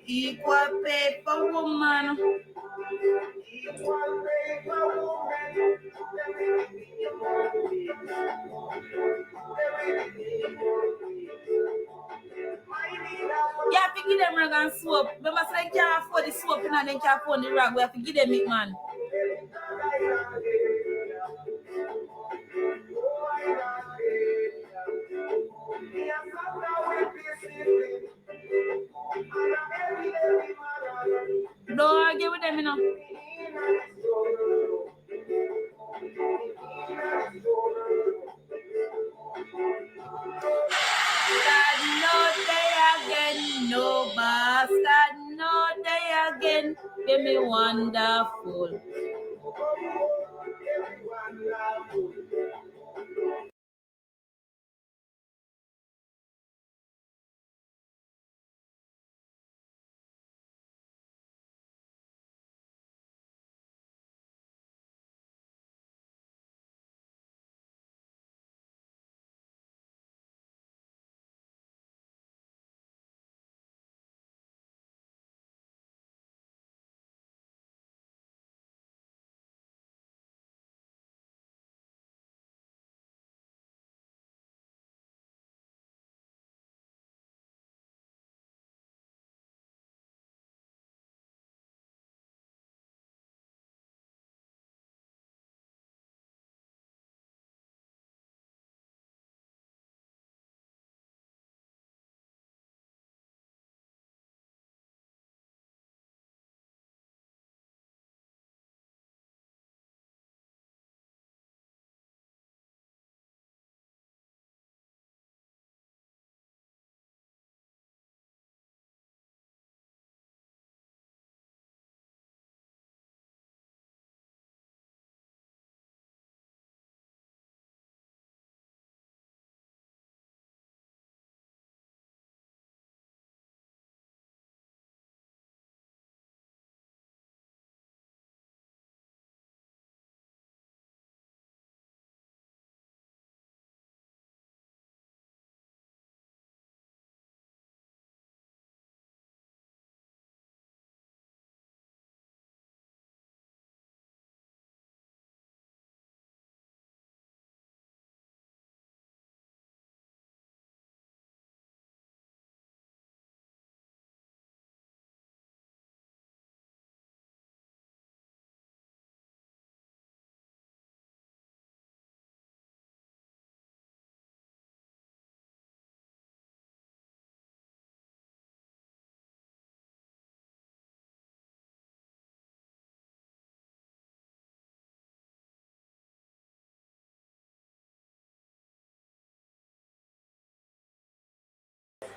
Equal pay for woman. Equal pay for woman. You have to give them rag and soap. Remember, so they can't afford the soap and they can't afford the rag. We have to give them it, man. Don't argue with them, you know. Start no day again, no bastard, no day again. Give me wonderful.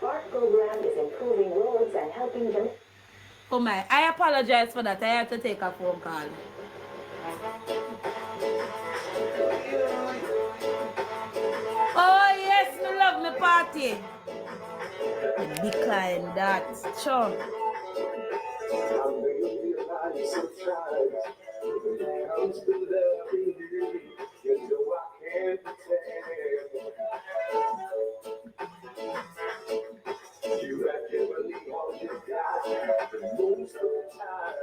Spark program is improving roads and helping them.
Oh my, I apologize for that. I had to take a phone call. Oh yes, me love me party. Decline that. Sure.
You have given me all you got. Most of the time,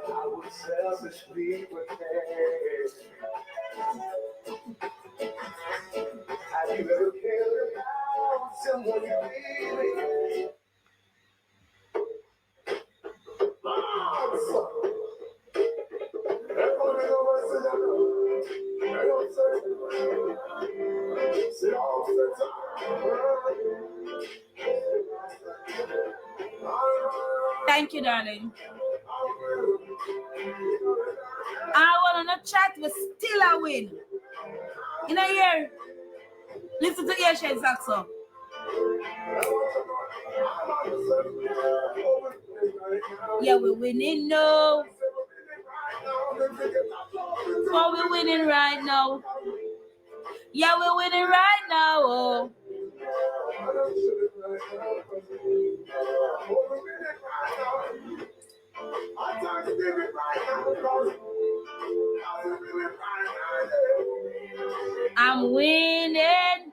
I would selfishly prepare. Have you ever cared about someone you really?
Thank you, darling. I want to chat with still a win. In a year, listen to your shade saxo. Yeah, we're winning now. Oh, we're winning right now. Yeah, we're winning right now. Oh. I'm winning.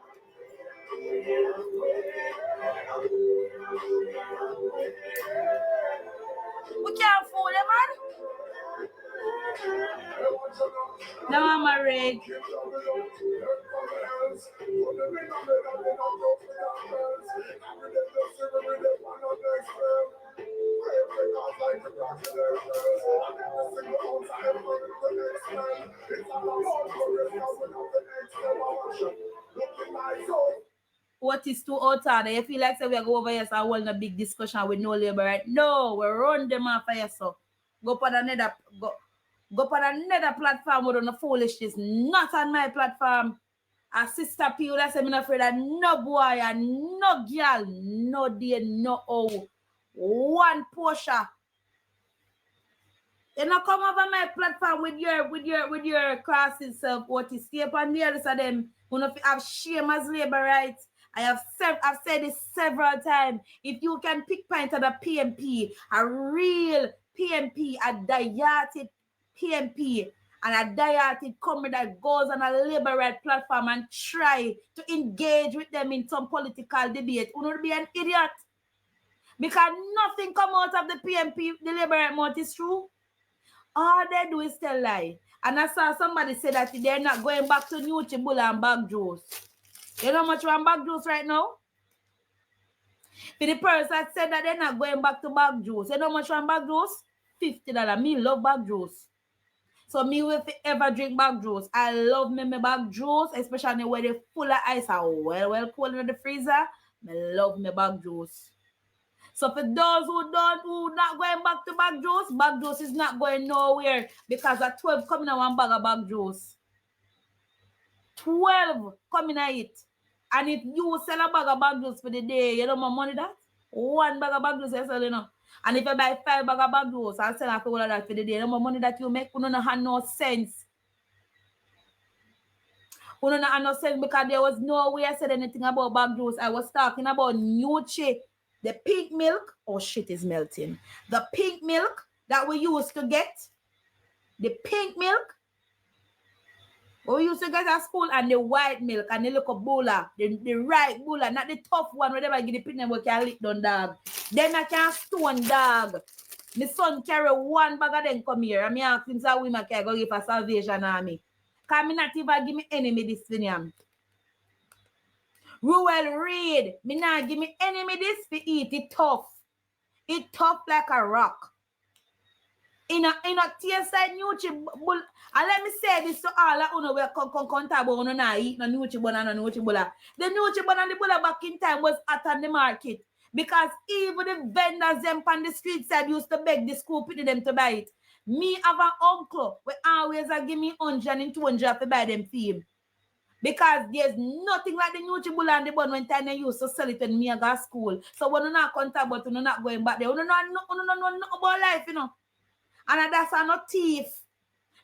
We can't fool them, man. Now I'm married. What is too outside? You feel like say we go over here so I want a big discussion with no labor, right? No, we run them off for you, so go on another platform with no foolishness. Not on my platform. A sister P that say I'm not afraid of no boy and no girl, no day, no oh. One Porsche. You know, come over my platform with your crosses of what is stay upon the others of them. You know, have shame as labor rights. I've said this several times. If you can pick point at a PMP, a real PMP, a diated PMP, and a diated company that goes on a labor right platform and try to engage with them in some political debate, you know, be an idiot. Because nothing come out of the PMP, the labor right mouth is true. All they do is tell lie. And I saw somebody say that they're not going back to New Chibula and bag juice. You know how much one bag juice right now? For the person that said that they're not going back to bag juice. You know how much one bag juice? $50. Me love bag juice. So me will ever drink bag juice. I love me bag juice, especially when they're full of ice and well cold in the freezer. I love me bag juice. So for those who not going back to bag juice is not going nowhere because at 12 coming out one bag of bag juice. 12 coming out it. And if you sell a bag of bag juice for the day, you know more money that? One bag of bag juice you sell, you know. And if you buy 5 bag of bag juice and sell all of that for the day, you know more money that you make, you don't have no sense. You don't have no sense because there was no way I said anything about bag juice. I was talking about Nuchi. The pink milk, oh shit is melting. The pink milk that we used to get, the pink milk we used to get at school, and the white milk and the little bula, the right bula, not the tough one where they give the pin we can lick down dog. Then I can stone dog. My son carry one bag of them come here. And me ask him so we can go give a Salvation Army. Because me not even give me any medicine. Ruel Reed, me not give me any medicine to eat. It tough. It tough like a rock. In a taste like Nuchi. And let me say this to all that we come talk about not eat no Nuchi bun and no Nuchi bula. The Nuchi bun and the bula back in time was out on the market. Because even the vendors them on the street side used to beg the school people them to buy it. Me have an uncle who always give me 100 and 200 to buy them for him. Because there's nothing like the Nutribullet and the bun when time they used to sell it when me go to school. So when you not contact but you're not going back there, you don't know about life, you know. And that's not thief.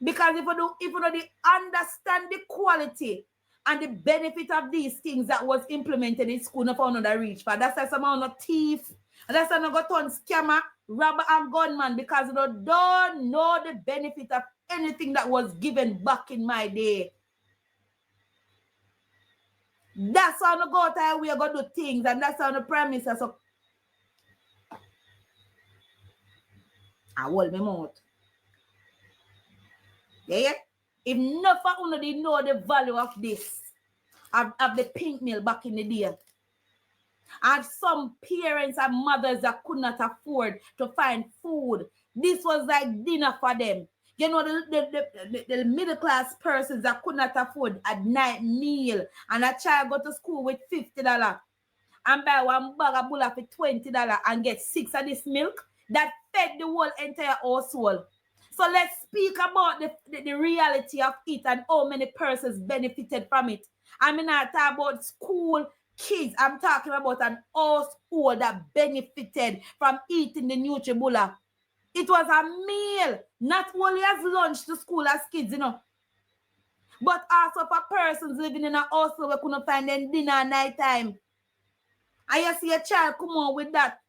Because if you don't understand the quality and the benefit of these things that was implemented in school, no found another reach for. That's why someone not thief. And that's why no go turn scammer, robber and gunman, because you don't know the benefit of anything that was given back in my day. That's how you go to we are going to do things, and that's how the Prime Minister so I hold my mouth. Yeah? If enough of you didn't know the value of this, of the pink meal back in the day, and some parents and mothers that could not afford to find food, this was like dinner for them. You know, the middle class persons that could not afford a night meal, and a child go to school with $50 and buy one bag of bulla for $20 and get 6 of this milk, that fed the whole entire household. So let's speak about the reality of it and how many persons benefited from it. I mean, I talk about school kids. I'm talking about an household that benefited from eating the Nutribullet. It was a meal, not only as lunch to school as kids, you know, but also for persons living in a household where couldn't find them dinner at night time. And you see a child come on with that.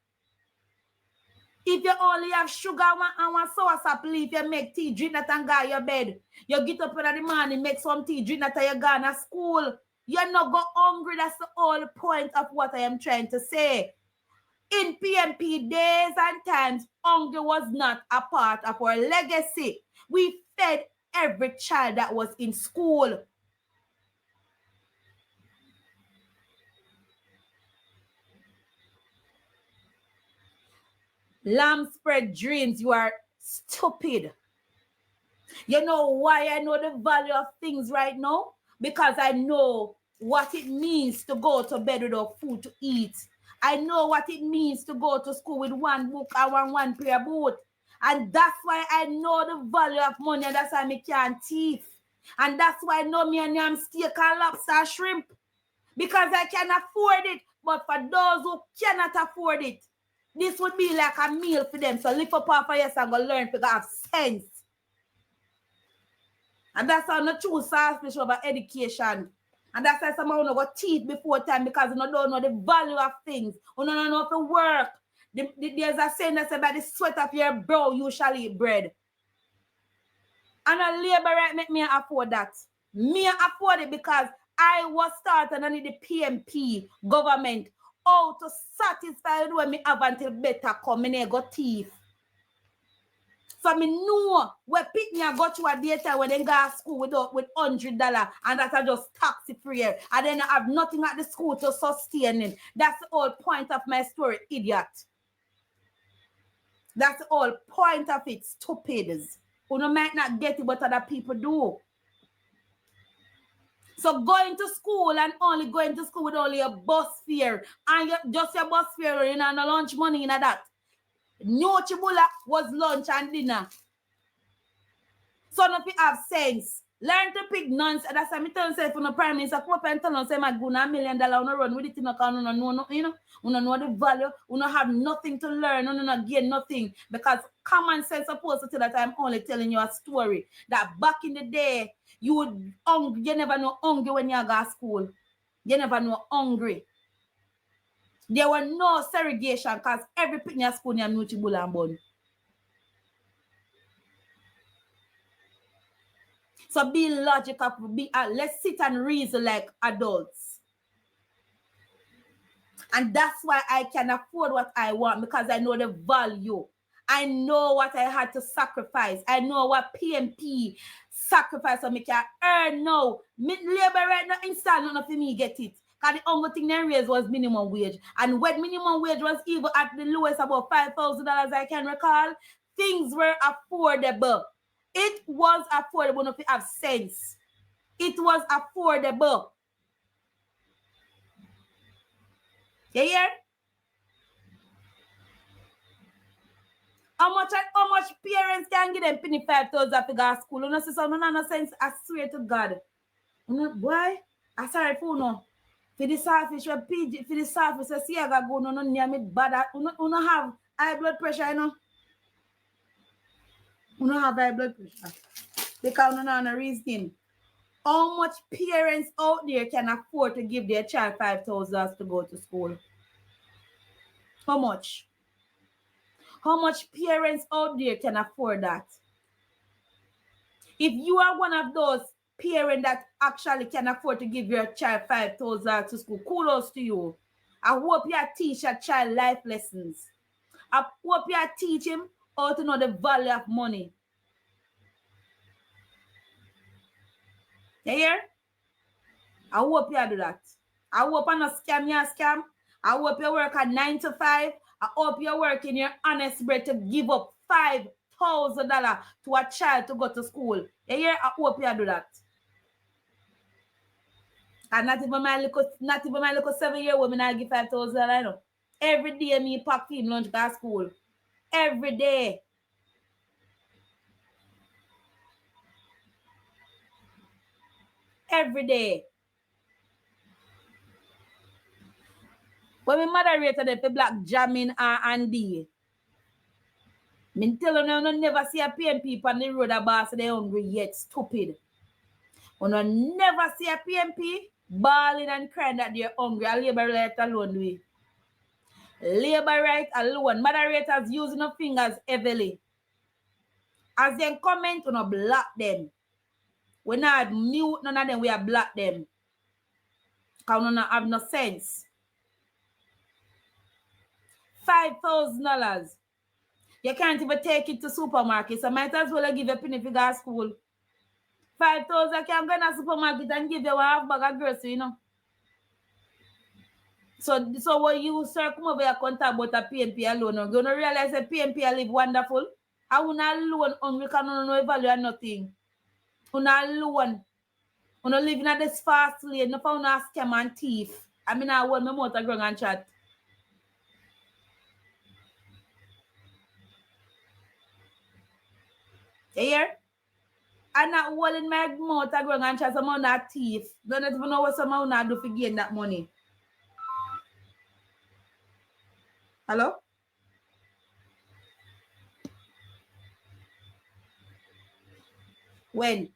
If you only have sugar and one sour sap leaf, you make tea, drink that and go to your bed. You get up in the morning, make some tea, drink that and you go to school. You're not go hungry. That's the whole point of what I am trying to say. In PMP days and times, hunger was not a part of our legacy. We fed every child that was in school. Lamb spread dreams, you are stupid. You know why I know the value of things right now? Because I know what it means to go to bed without food to eat. I know what it means to go to school with one book and one pair of boots. And that's why I know the value of money, and that's why I can't thief. And that's why I know me and I'm steak and lobster shrimp. Because I can afford it. But for those who cannot afford it, this would be like a meal for them. So lift up off of yes and go learn to have sense. And that's how not true selfish over education. And that's why someone will go teeth before time because you don't know the value of things. You don't know if it work. There's a saying that says by the sweat of your brow you shall eat bread. And a labor right make me afford that. Me afford it because I was starting under the PMP government. How to satisfy when me have until better come and go teeth. So me know where pick me and go to a data when they go to school with $100 and that are just taxi free. And then I have nothing at the school to sustain it. That's the whole point of my story, idiot. That's the whole point of it, stupids. You might not get it, but other people do. So going to school and only going to school with only a bus fare and just your bus fare, you know, no lunch money in that. Nutribullet was lunch and dinner. So no people have sense. Learn to pick nonsense. That's why I tell myself when the Prime Minister come up and tell us, say, my good, $1 million, on run with it, you know, you don't know the value, you don't have nothing to learn, you don't gain nothing. Because common sense supposed to tell that I'm only telling you a story. That back in the day, you never know hungry when you go to school. You never know hungry. There were no segregation because every picnic in school have Nutribullet and bun. So be logical, let's sit and reason like adults. And that's why I can afford what I want because I know the value. I know what I had to sacrifice. I know what PMP sacrifice so I can earn now. Labor right now install none of me get it. Because the only thing they raised was minimum wage. And when minimum wage was even at the lowest about $5,000 I can recall, things were affordable. It was affordable if you have sense. It was affordable. You hear? How much parents can give them penny $5,000 to go to school? You know, so no sense. I swear to God. You know, boy, I sorry for no. For the selfish, for the selfish, I see I got go no near me bad. Uno have high blood pressure, you know. Uno have high blood pressure. Because uno not a reason. How much parents out there can afford to give their child $5,000 to go to school? How much? How much parents out there can afford that? If you are one of those parents that actually can afford to give your child $5,000 to school, kudos to you. I hope you teach your child life lessons. I hope you teach him how to know the value of money. You hear? I hope you do that. I hope I'm not scam. I hope you work at 9 to 5. I hope you're working your honest bread to give up $5,000 to a child to go to school. You hear? I hope you do that. And not even my little 7-year-old woman I give $5,000, I know. Every day me pack him lunch to school. Every day. Every day. When we moderated the black jamming and D. Me tell you, I never see a PMP on the road about so they hungry yet. Stupid. You never see a PMP bawling and crying that they're hungry. A labor right alone do it. Labor right alone. Moderators using their fingers heavily. As they comment, you block them. We not mute none of them, we are block them. Because we not have no sense. $5,000. You can't even take it to supermarket, so might as well give you a penny if you go to school. 5,000 can go in a supermarket and give you a half bag of grocery, you know. So when you sir come over here and talk about a PMP alone, you're going to realize that PMP live wonderful. I will not alone hungry because you know value or nothing. You not alone. You not living at this fast lane, no found a scam and thief. I mean, I want my motor ground and chat. You hear? I'm not holding my motor ground and chat someone that thief. Don't even know what someone not do to gain that money. Hello? When?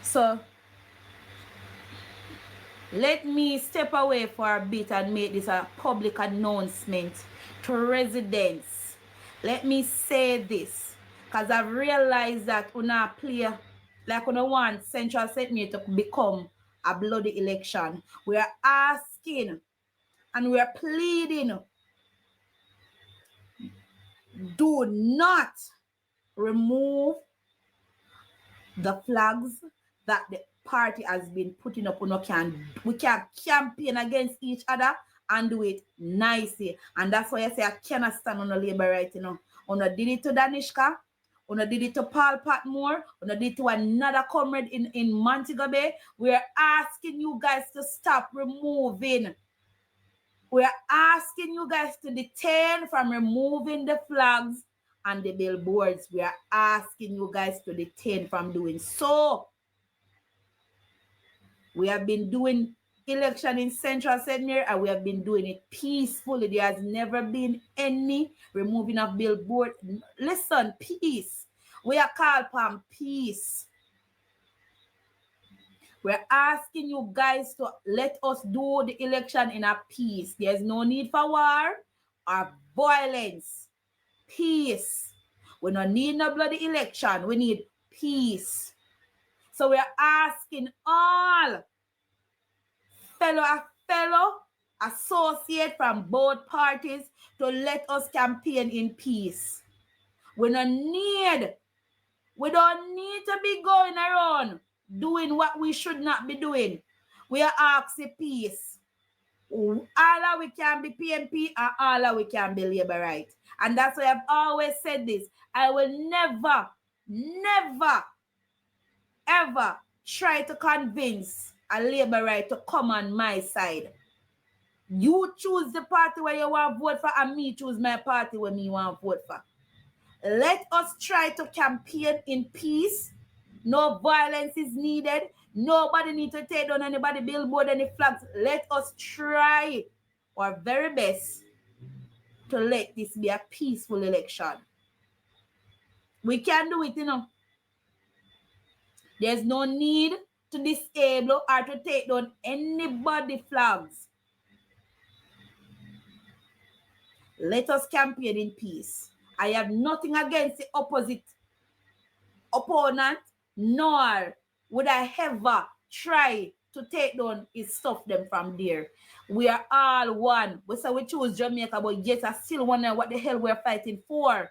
So, let me step away for a bit and make this a public announcement to residents. Let me say this, because I've realized that we not play like we don't want Central St. Mary to become a bloody election. We are asking and we are pleading, do not remove the flags that the party has been putting up. We can campaign against each other and do it nicely. And that's why I say I cannot stand on the labor right, you know. When I did it to Danishka, Una did it to Paul Patmore. Una did it to another comrade in Montego Bay. We are asking you guys to stop removing. We are asking you guys to detain from removing the flags and the billboards. We are asking you guys to detain from doing so. We have been doing election in Central St. Mary and we have been doing it peacefully. There has never been any removing of billboard. Listen, peace. We are called upon peace. We're asking you guys to let us do the election in a peace. There's no need for war or violence. Peace. We don't need no bloody election. We need peace. So we're asking all fellow associate from both parties to let us campaign in peace. We don't need to be going around doing what we should not be doing. We are asking peace. All of we can be PMP and all of we can be labor right. And that's why I've always said this. I will never, ever try to convince a labor right to come on my side. You choose the party where you want to vote for and me choose my party where me want to vote for. Let us try to campaign in peace. No violence is needed. Nobody needs to take down anybody billboard, any flags. Let us try our very best to let this be a peaceful election. We can do it, you know. There's no need to disable or to take down anybody flags. Let us campaign in peace. I have nothing against the opposite opponent, nor would I ever try to take down his stuff them from there. We are all one. We say we choose Jamaica, but yet I still wonder what the hell we're fighting for.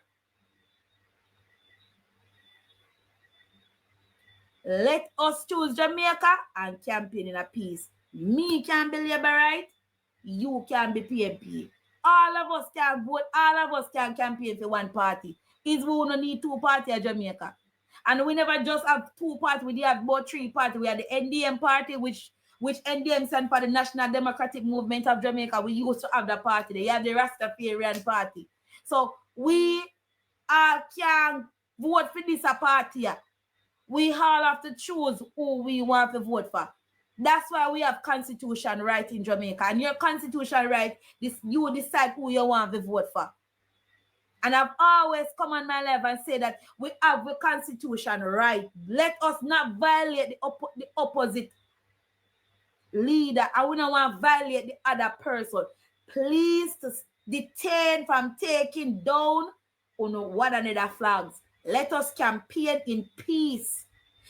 Let us choose Jamaica and campaign in a peace. Me can be labor right, you can be PMP. All of us can vote, all of us can campaign for one party. Is we don't need two parties in Jamaica. And we never just have two parties, we have about three parties. We have the NDM party, which NDM stands for the National Democratic Movement of Jamaica. We used to have the party. They have the Rastafarian party. So we all can vote for this party. We all have to choose who we want to vote for. That's why we have constitution right in Jamaica. And your constitution right, you decide who you want to vote for. And I've always come on my life and say that we have the constitution right. Let us not violate the opposite leader. I wouldn't want to violate the other person. Please to detain from taking down one another flags. Let us campaign in peace.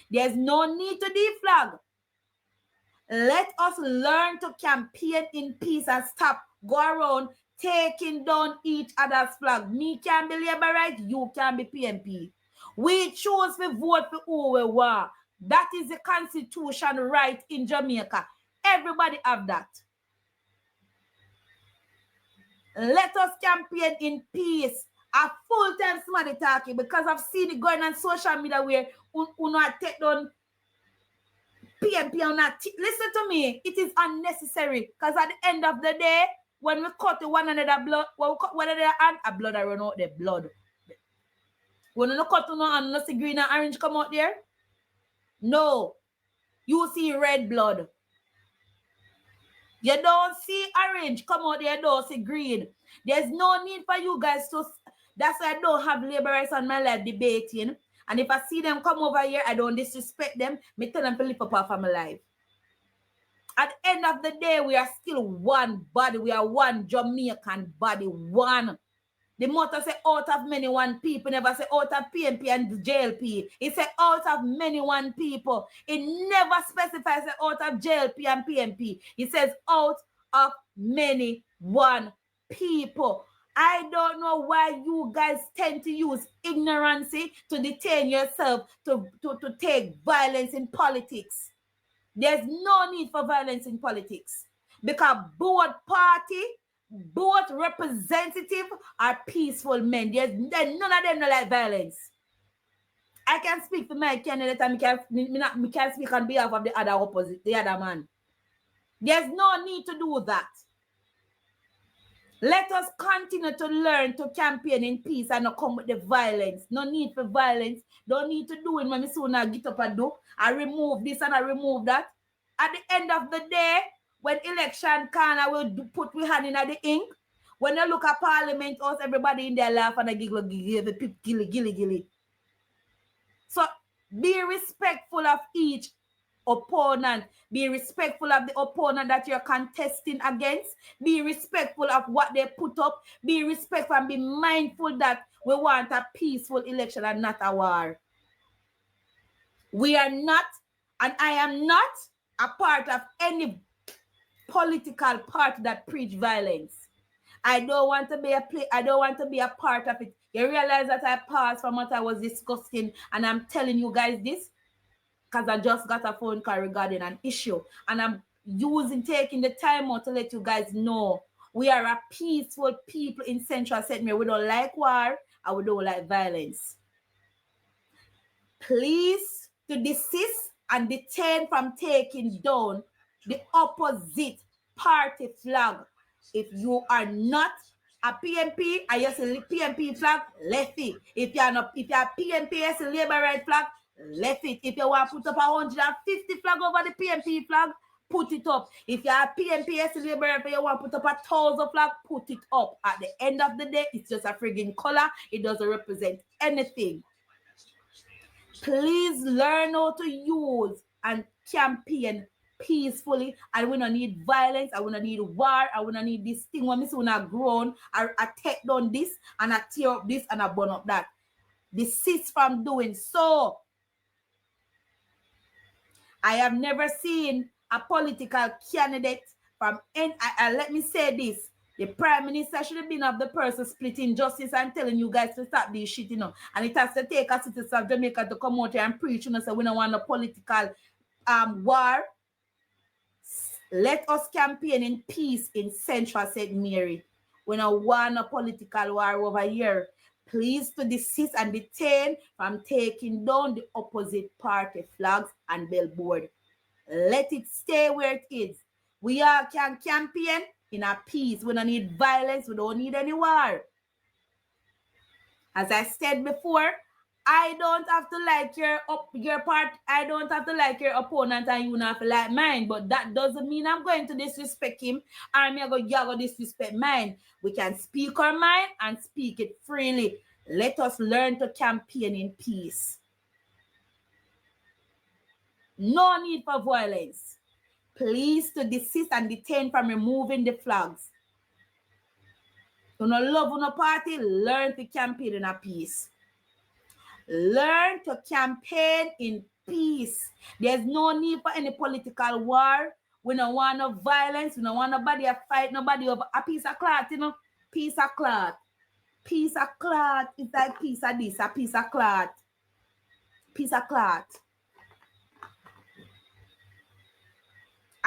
There's no need to deflag. Let us learn to campaign in peace and stop go around taking down each other's flag. Me can be labor right, you can be PMP. We choose to vote for who we want. That is the constitution right in Jamaica. Everybody have that. Let us campaign in peace. A full-time somebody talking because I've seen it going on social media where not take down PMP or not. Listen to me. It is unnecessary because at the end of the day, when we cut the one another blood, when we cut one another hand, a blood I run out the blood. When you cut no hand, you see green and orange come out there? No. You see red blood. You don't see orange come out there, you don't see green. There's no need for you guys to... That's why I don't have laborers on my life debating. And if I see them come over here, I don't disrespect them. Me tell them to lift up off of my life. At the end of the day, we are still one body. We are one Jamaican body. One. The motto say out of many one people. Never say out of PMP and JLP. It say out of many one people. It never specifies out of JLP and PMP. It says out of many one people. I don't know why you guys tend to use ignorance to detain yourself to take violence in politics. There's no need for violence in politics because both party, both representative are peaceful men. None of them don't like violence. I can speak for my candidate and me can speak on behalf of the other opposite, the other man. There's no need to do that. Let us continue to learn to campaign in peace and not come with the violence. No need for violence. Don't need to do it when me soon I get up and do. I remove this and I remove that. At the end of the day, when election can, I will put my hand in the ink. When I look at Parliament House, everybody in there laugh and I giggle, gilly. So be respectful of each opponent. Be respectful of the opponent that you're contesting against. Be respectful of what they put up. Be respectful and be mindful that we want a peaceful election and not a war. We are not, and I am not a part of any political party that preach violence. I don't want to be a part of it. You realize that I paused from what I was discussing, and I'm telling you guys this because I just got a phone call regarding an issue, and I'm taking the time out to let you guys know we are a peaceful people in Central St. Mary. We don't like war and we don't like violence. Please to desist and detain from taking down the opposite party flag. If you are not a PMP and you see PMP flag, left it. If you are PMP, you see Labour right flag, left it. If you want to put up 150 flag over the PMP flag, put it up. If you are PMP, you see Labour right, you want to put up 1,000 flag, put it up. At the end of the day, it's just a frigging color. It doesn't represent anything. Please learn how to use and campaign peacefully. And we don't need violence. I don't need war. I don't need this thing when we have grown. I take down this and I tear up this and I burn up that. Desist from doing so. I have never seen a political candidate from any. Let me say this. The Prime Minister should have been of the person splitting justice and telling you guys to stop this shit, And it has to take a citizen of Jamaica to come out here and preach, so we don't want a political war. Let us campaign in peace in Central St. Mary. We don't want a political war over here. Please to desist and detain from taking down the opposite party flags and billboard. Let it stay where it is. We all can campaign in a peace. We don't need violence. We don't need any war. As I said before, I don't have to like your part. I don't have to like your opponent, and you don't have to like mine. But that doesn't mean I'm going to disrespect him, and you're going to disrespect mine. We can speak our mind and speak it freely. Let us learn to campaign in peace. No need for violence. Please to desist and detain from removing the flags. You don't love on a party, learn to campaign in a peace. Learn to campaign in peace. There's no need for any political war. We don't want no violence. We don't want nobody to fight nobody over a piece of cloth, Piece of cloth. Piece of cloth. It's like piece of this, a piece of cloth. Piece of cloth.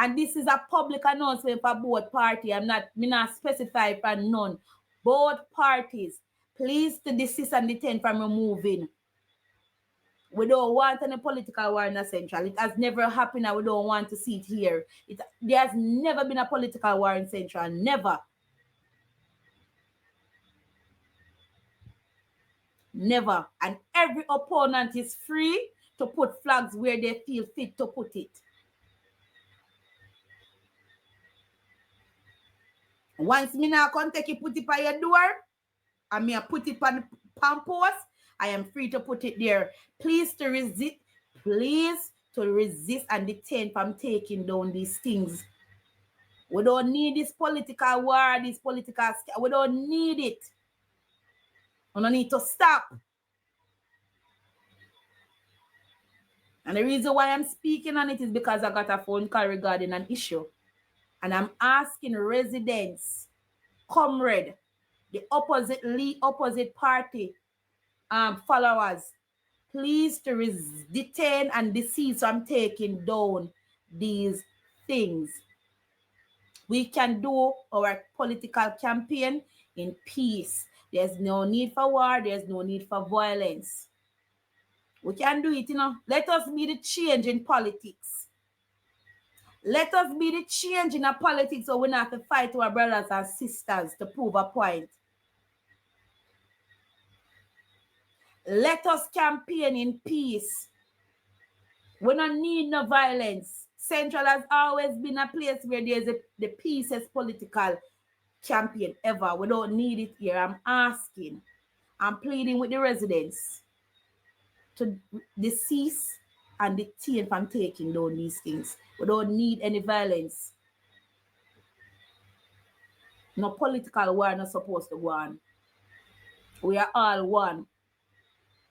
And this is a public announcement for both parties. I'm not specify for none. Both parties, please to desist and detain from removing. We don't want any political war in the Central. It has never happened and we don't want to see it here. There has never been a political war in Central. Never. Never. And every opponent is free to put flags where they feel fit to put it. Once me now can take it, put it by your door, and me put it on post, I am free to put it there. Please to resist and detain from taking down these things. We don't need this political war, we don't need it. We don't need to stop. And the reason why I'm speaking on it is because I got a phone call regarding an issue. And I'm asking residents, comrade, the opposite party followers, please to detain and desist from taking down these things. We can do our political campaign in peace. There's no need for war. There's no need for violence. We can do it, you know. Let us be the change in politics. Let us be the change in our politics so we don't have to fight our brothers and sisters to prove a point. Let us campaign in peace. We don't need no violence. Central has always been a place where there's the peaceful political campaign ever. We don't need it here. I'm asking, I'm pleading with the residents to cease and detain from taking down these things. We don't need any violence. No political war not supposed to go on. We are all one.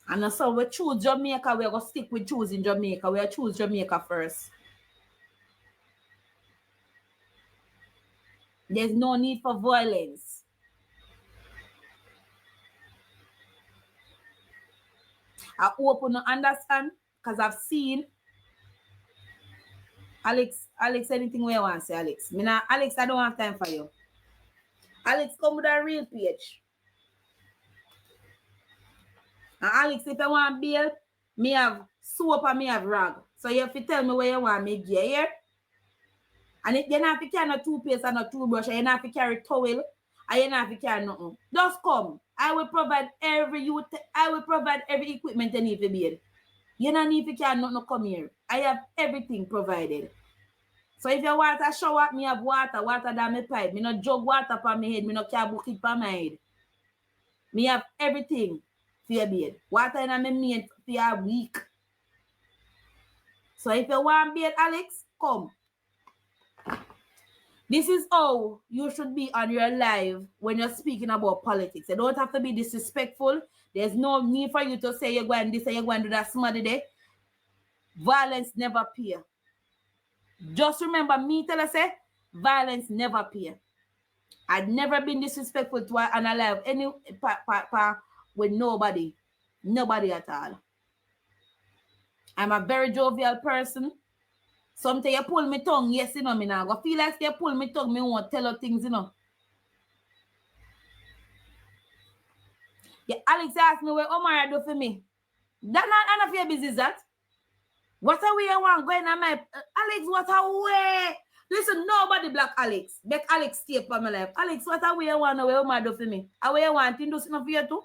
And so we choose Jamaica, we're going to stick with choosing Jamaica. We'll choose Jamaica first. There's no need for violence. I hope you understand, because I've seen Alex, anything we want to say, Alex? Alex, I don't have time for you. Alex, come with a real page. And Alex, if I want bail, me have soap and me have rag. So you have to tell me where you want me gear here. And you don't have to carry no toothpaste and no toothbrush, and you don't have to carry towel, and you don't have to carry nothing. Just come. I will provide every equipment you need to be. You don't need to carry nothing, come here. I have everything provided. So if you want a shower, me have water down my pipe. Me no jug water for my head, me no carry bucket for my head. Me have everything for your bed. Water in my maid for your week. So if you want bed, Alex, come. This is how you should be on your live when you're speaking about politics. You don't have to be disrespectful. There's no need for you to say you're going to this and you're going to do that smarty day. Violence never pay. Just remember, me tell us, say, violence never pay. I've never been disrespectful to an alive any with nobody. Nobody at all. I'm a very jovial person. Sometimes you pull me tongue, yes, you know, me now. I feel like you pull me tongue, me won't tell you things, you know. Yeah, Alex asked me what Omar do for me. That's not none of your business, that. What a way you want going on my... Alex, what a way... Listen, nobody block Alex. Make Alex stay for my life. Alex, what a way you want what Omar do for me? A way you want him do something for you too?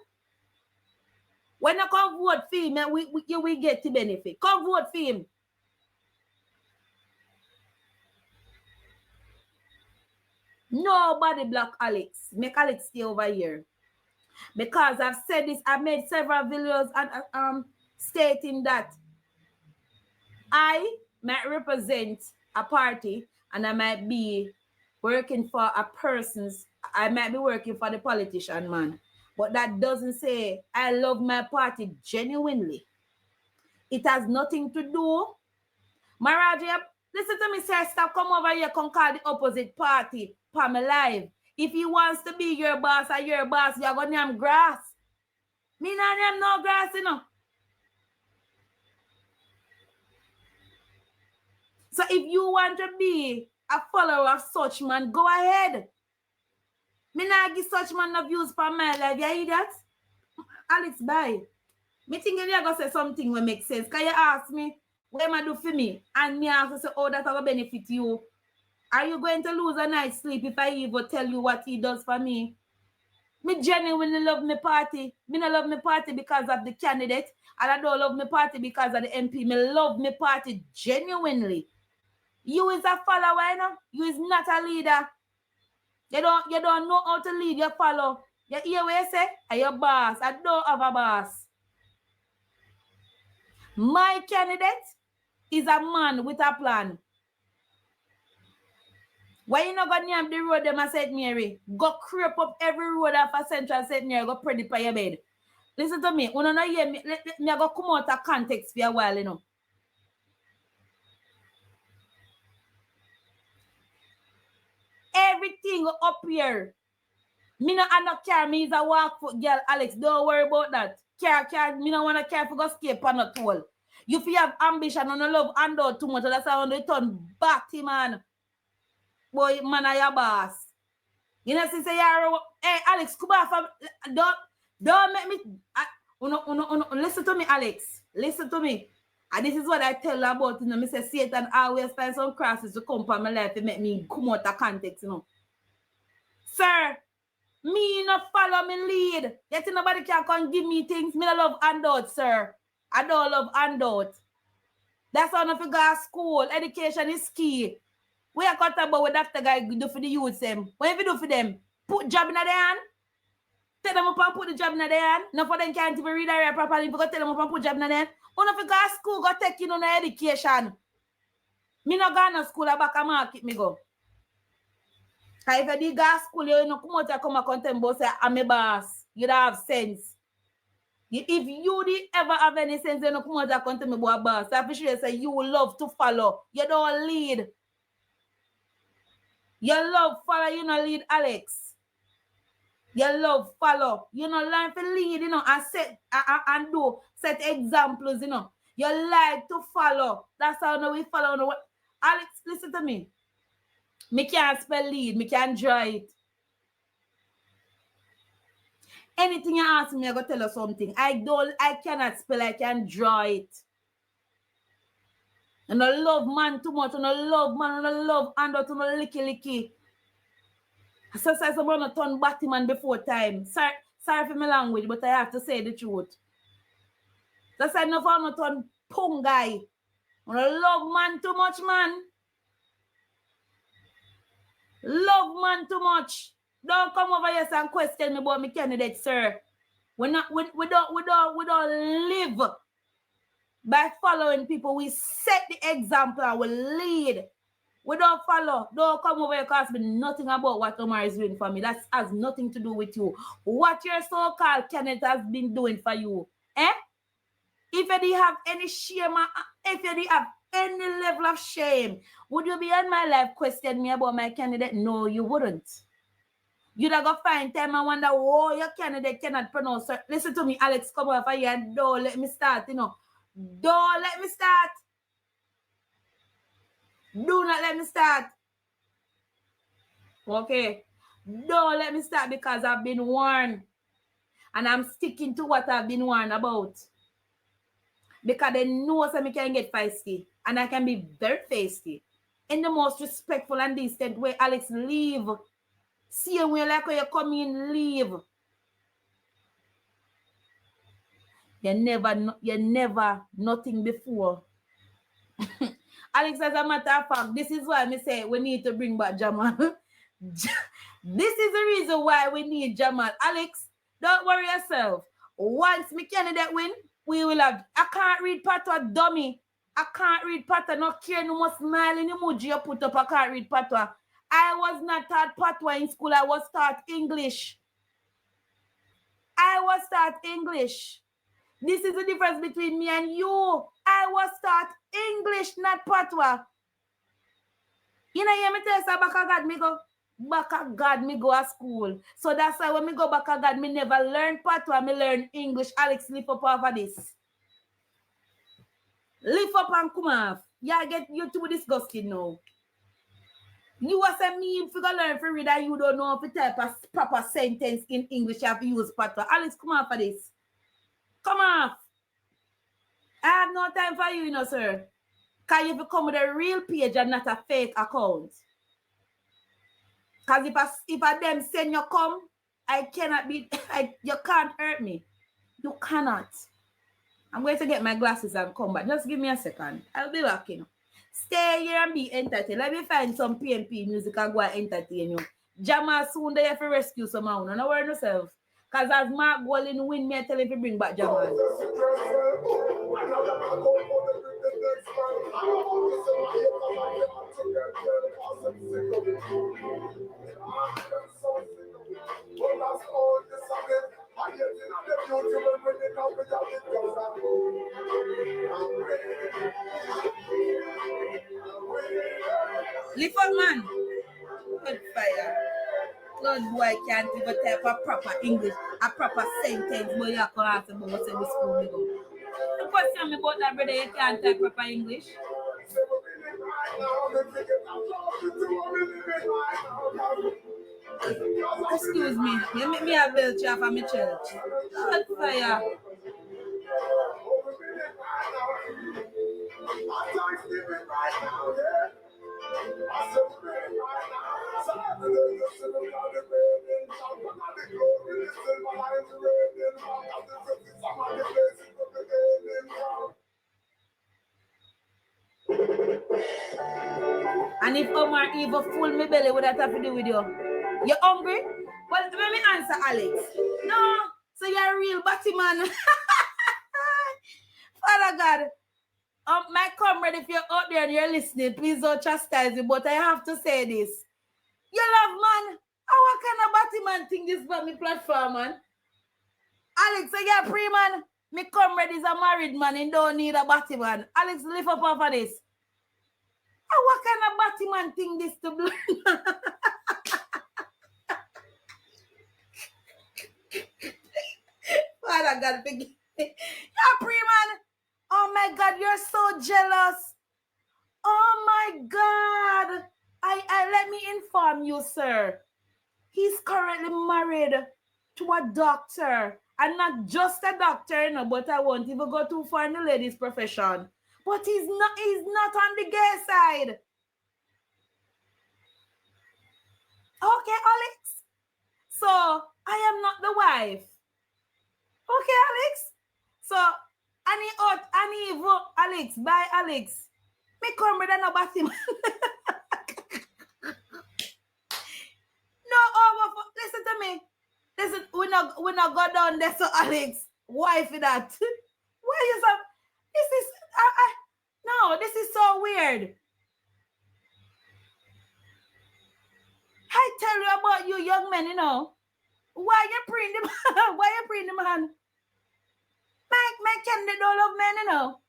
When you come vote for him, we get the benefit. Come vote for him. Nobody block Alex. Make Alex stay over here. Because I've said this, I've made several videos and stating that I might represent a party and I might be working for a person's, I might be working for the politician, man. But that doesn't say I love my party genuinely. It has nothing to do. Maraji, listen to me, sir. Stop, come over here, come call the opposite party for my life. If he wants to be your boss or your boss, you're going to name grass. Me not name no grass, you know. So if you want to be a follower of such man, go ahead. Me not give such man no views for my life. You hear that? Alex, bye. Me thinking you're going to say something will make sense. Can you ask me, what am I do for me? And me also say, oh, that will benefit you. Are you going to lose a night's sleep if I even tell you what he does for me? Me genuinely love my party. Me not love my party because of the candidate. And I don't love my party because of the MP. Me love my party genuinely. You is a follower, you know? You is not a leader. You don't know how to lead, you follow. You hear what you say? I'm your boss. I don't have a boss. My candidate is a man with a plan. Why you not going to name the road them at St. Mary? Go creep up every road off of Central St. Mary, go pray by your bed. Listen to me. When you hear me, me go come out of context for a while, you know. Everything up here. Me no care, me is a walk foot girl, Alex. Don't worry about that. Care, me no want to care for go skip on a tool. You feel have ambition and no love handle too much, that's how you turn batty, man. Boy, man, I your boss. You know, say you're, hey, Alex, come off. Don't make me. Listen to me, Alex. Listen to me. And this is what I tell you about, you know, I say Satan always finds some crosses to come from my life to make me come out of context, you know. Sir, me not follow me lead. Yet nobody can come give me things. Me don't love handouts, sir. I don't love handouts. That's how I go to school. Education is key. We are talking about what Dr. Guy do for the youths them. What you do for them? Put job in their hand. Tell them up and put the job in their hand. No for them can't even read and write properly. If you go tell them up and put job in their hand. When you go to school, go take you on education. Me no go to school, I back a market me go. Because if you go to school, you know, come out and come and tell me say, I'm a boss. You don't have sense. If you did ever have any sense, you know, come out and tell me about a boss. I appreciate say you love to follow. You don't lead. You love follow, you know, lead Alex. You love follow. You know, learn to lead, you know, and set and do set examples, you know. You like to follow. That's how we follow. Alex, listen to me. Me can't spell lead. Me can't draw it. Anything you ask me, I go tell you something. I cannot spell. I can draw it. And I love man too much. And I love man. And I love handout. And I licky. So someone not turn Batman before time. Sorry for my language, but I have to say the truth. So I no for not turn pung guy. And I love man too much, man. Love man too much. Don't come over here and question me about my candidate, sir. We don't live by following people. We set the example and we lead. We don't follow. Don't come over here because me nothing about what Omar is doing for me. That has nothing to do with you. What your so-called candidate has been doing for you. If you didn't have any shame, if you didn't have any level of shame, would you be on my life question me about my candidate? No, you wouldn't. You'd have go find time and wonder, oh, your candidate cannot pronounce her. Listen to me, Alex, come over here and don't let me start, you know. Don't let me start. Do not let me start. Okay. Don't let me start because I've been warned. And I'm sticking to what I've been warned about. Because they know that I can get feisty. And I can be very feisty. In the most respectful and decent way, Alex, leave. See when like when you come in, leave. You never nothing before. Alex, as a matter of fact, this is why I say we need to bring back Jamal. This is the reason why we need Jamal. Alex, don't worry yourself. Once my candidate win, we will have. I can't read patois, dummy. I can't read patois. No care no more smiling emoji you put up. I can't read patois. I was not taught patois in school. I was taught English. I was taught English. This is the difference between me and you. I was taught English, not patois. You know, hear me tell you, back of God, me go. Back of God, me go to school. So that's why when me go back of God, me never learn patois, me learn English. Alex, lift up over this. Lift up and come off. Yeah, get you too disgusted now. You was a me if you go learn to read and you don't know if you type a proper sentence in English, you have to use patois. Alex, come off for this. Come off. I have no time for you, you know, sir. Because you come with a real page and not a fake account. Because if I them send you come, I cannot be, you can't hurt me. You cannot. I'm going to get my glasses and come back. Just give me a second. I'll be back, you know. Stay here and be entertained. Let me find some PNP music and go and entertain you. Jamal soon they have to rescue someone. Don't worry yourself. Because as Mark Golin win me, I tell him to bring back Jamal. Lift up, man. Good fire. Lord boy can't even type a proper English, a proper sentence, but you have to ask about what's in the school. The question me about that, brother, you can't type proper English. Excuse me, you make me a belt chair for my church. Lord fire.
I'm Thanksgiving right now, yeah. I celebrate right now. So I'm going to listen to the rain, jump on the glory, listen to my eyes raining, rock out the fifty, some of the places of the raining, rock.
And if Omar even full me belly, what that have to do with you? You hungry? Well, let me answer, Alex. No, so you're a real batty man. Father God, my comrade, if you're out there and you're listening, please don't chastise me, but I have to say this. You love man. How kind of batty man think this about me platform, man? Alex, so you're a pre man. My comrade is a married man and don't need a batty man. Alex, lift up off of this. What kind of batty man think this to blow? Father God, forgive me. You're pre man. Oh my God, you're so jealous. Oh my God. I let me inform you, sir. He's currently married to a doctor. And not just a doctor, you know, but I won't even go too far in the ladies' profession. But he's not on the gay side. Okay, Alex. So I am not the wife. Okay, Alex. So Alex, bye, Alex. Me come with no bathroom. No, listen to me. Listen, we not go down there, so Alex. Why for that? Why is that? No, this is so weird. I tell you about you young men, you know. Why you praying the man? Why you praying the man? My candidate don't love men, you know.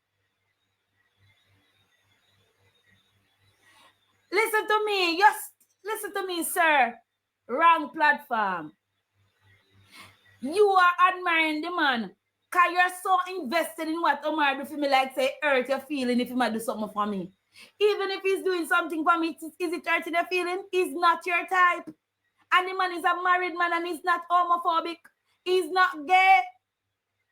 Listen to me. Just listen to me, sir. Wrong platform. You are admiring the man. Because you're so invested in what Omar do for me, like say, hurt your feeling if he might do something for me. Even if he's doing something for me, is it hurting your feeling? He's not your type. And the man is a married man and he's not homophobic. He's not gay.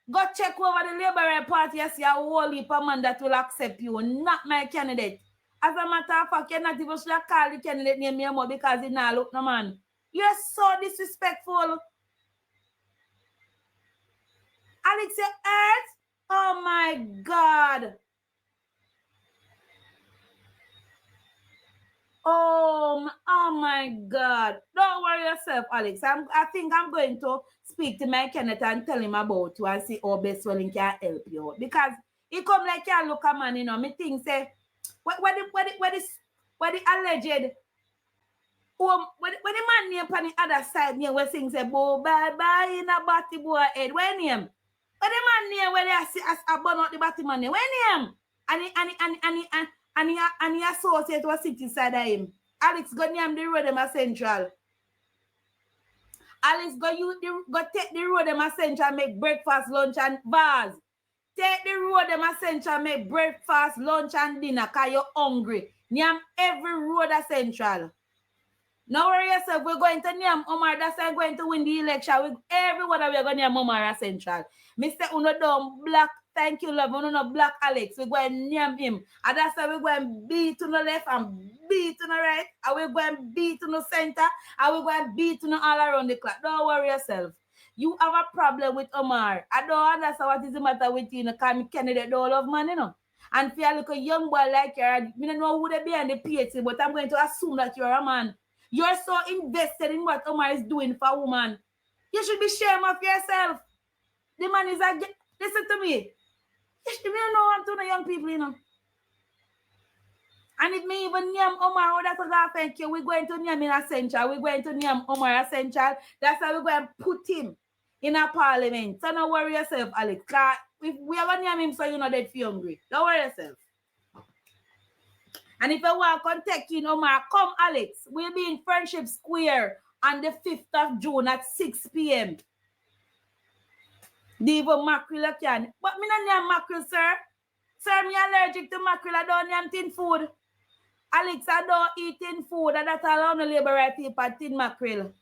Go check over the Labour Party and see a whole heap of man that will accept you, not my candidate. As a matter of fact, you're not even should call the candidate name anymore because he not look no man. You're so disrespectful. Alex, you hurt? Oh my God. Oh my God. Don't worry yourself, Alex. I think I'm going to speak to my candidate and tell him about you and see how best well he can help you. Because he come like you look a man, you know. Me think say what the alleged when the man name on the other side near where things say bo bye in a batty boy head. When name? But the man near where they see as a burn out the batty man name. When name? And he associate was sitting inside of him. Alex go name the road them a central. Alex go take the road them a central, make breakfast, lunch and bars. Take the road them a central, make breakfast, lunch and dinner because you're hungry. Name every road a central. Now worry yourself, we're going to name Omar. That's why we're going to win the election. Everyone we're going to name Omar Central. Mr. Uno Dom Black, thank you, love. Uno Black Alex. We're going to name him. And that's why we're going to beat to the left and beat to the right. And we're going to beat to the center. And we're going to beat to the all around the clock. Don't worry yourself. You have a problem with Omar. I don't understand what is the matter with you. Because me candidate don't love man, you know. And if you're like a young boy like you, I don't know who they be on the PhD, but I'm going to assume that you're a man. You're so invested in what Omar is doing for a woman. You should be ashamed of yourself. The man is a... Listen to me. You should be know to the young people, you know. And if me even name Omar, oh, that's what I thank you. We're going to name him Essential. We're going to name Omar Essential. That's how we're going to put him in a parliament. So don't worry yourself, Alex. If we are going to name him so you're not dead feel hungry. Don't worry yourself. And if you want to contact you, Omar, come, Alex. We'll be in Friendship Square on the 5th of June at 6 p.m. Devo mackerel can. But me not name mackerel, sir. Sir, me allergic to mackerel. I don't name tin food. Alex, I don't eat tin food. And that's all on the labor right people tin mackerel.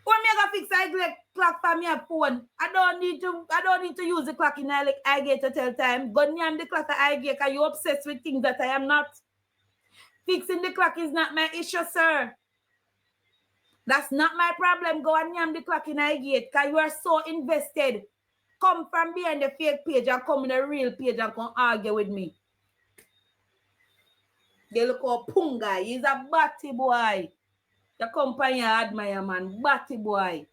When me go fix I clock for me a phone, I don't need to use the clock in I get to tell time. Go name the clock I get because you obsessed with things that I am not. Fixing the clock is not my issue, sir. That's not my problem. Go and name the clock in I get because you are so invested. Come from behind the fake page and come in the real page and come argue with me. They look how Punga. He's a batty boy. The company I admire, man. Batty boy.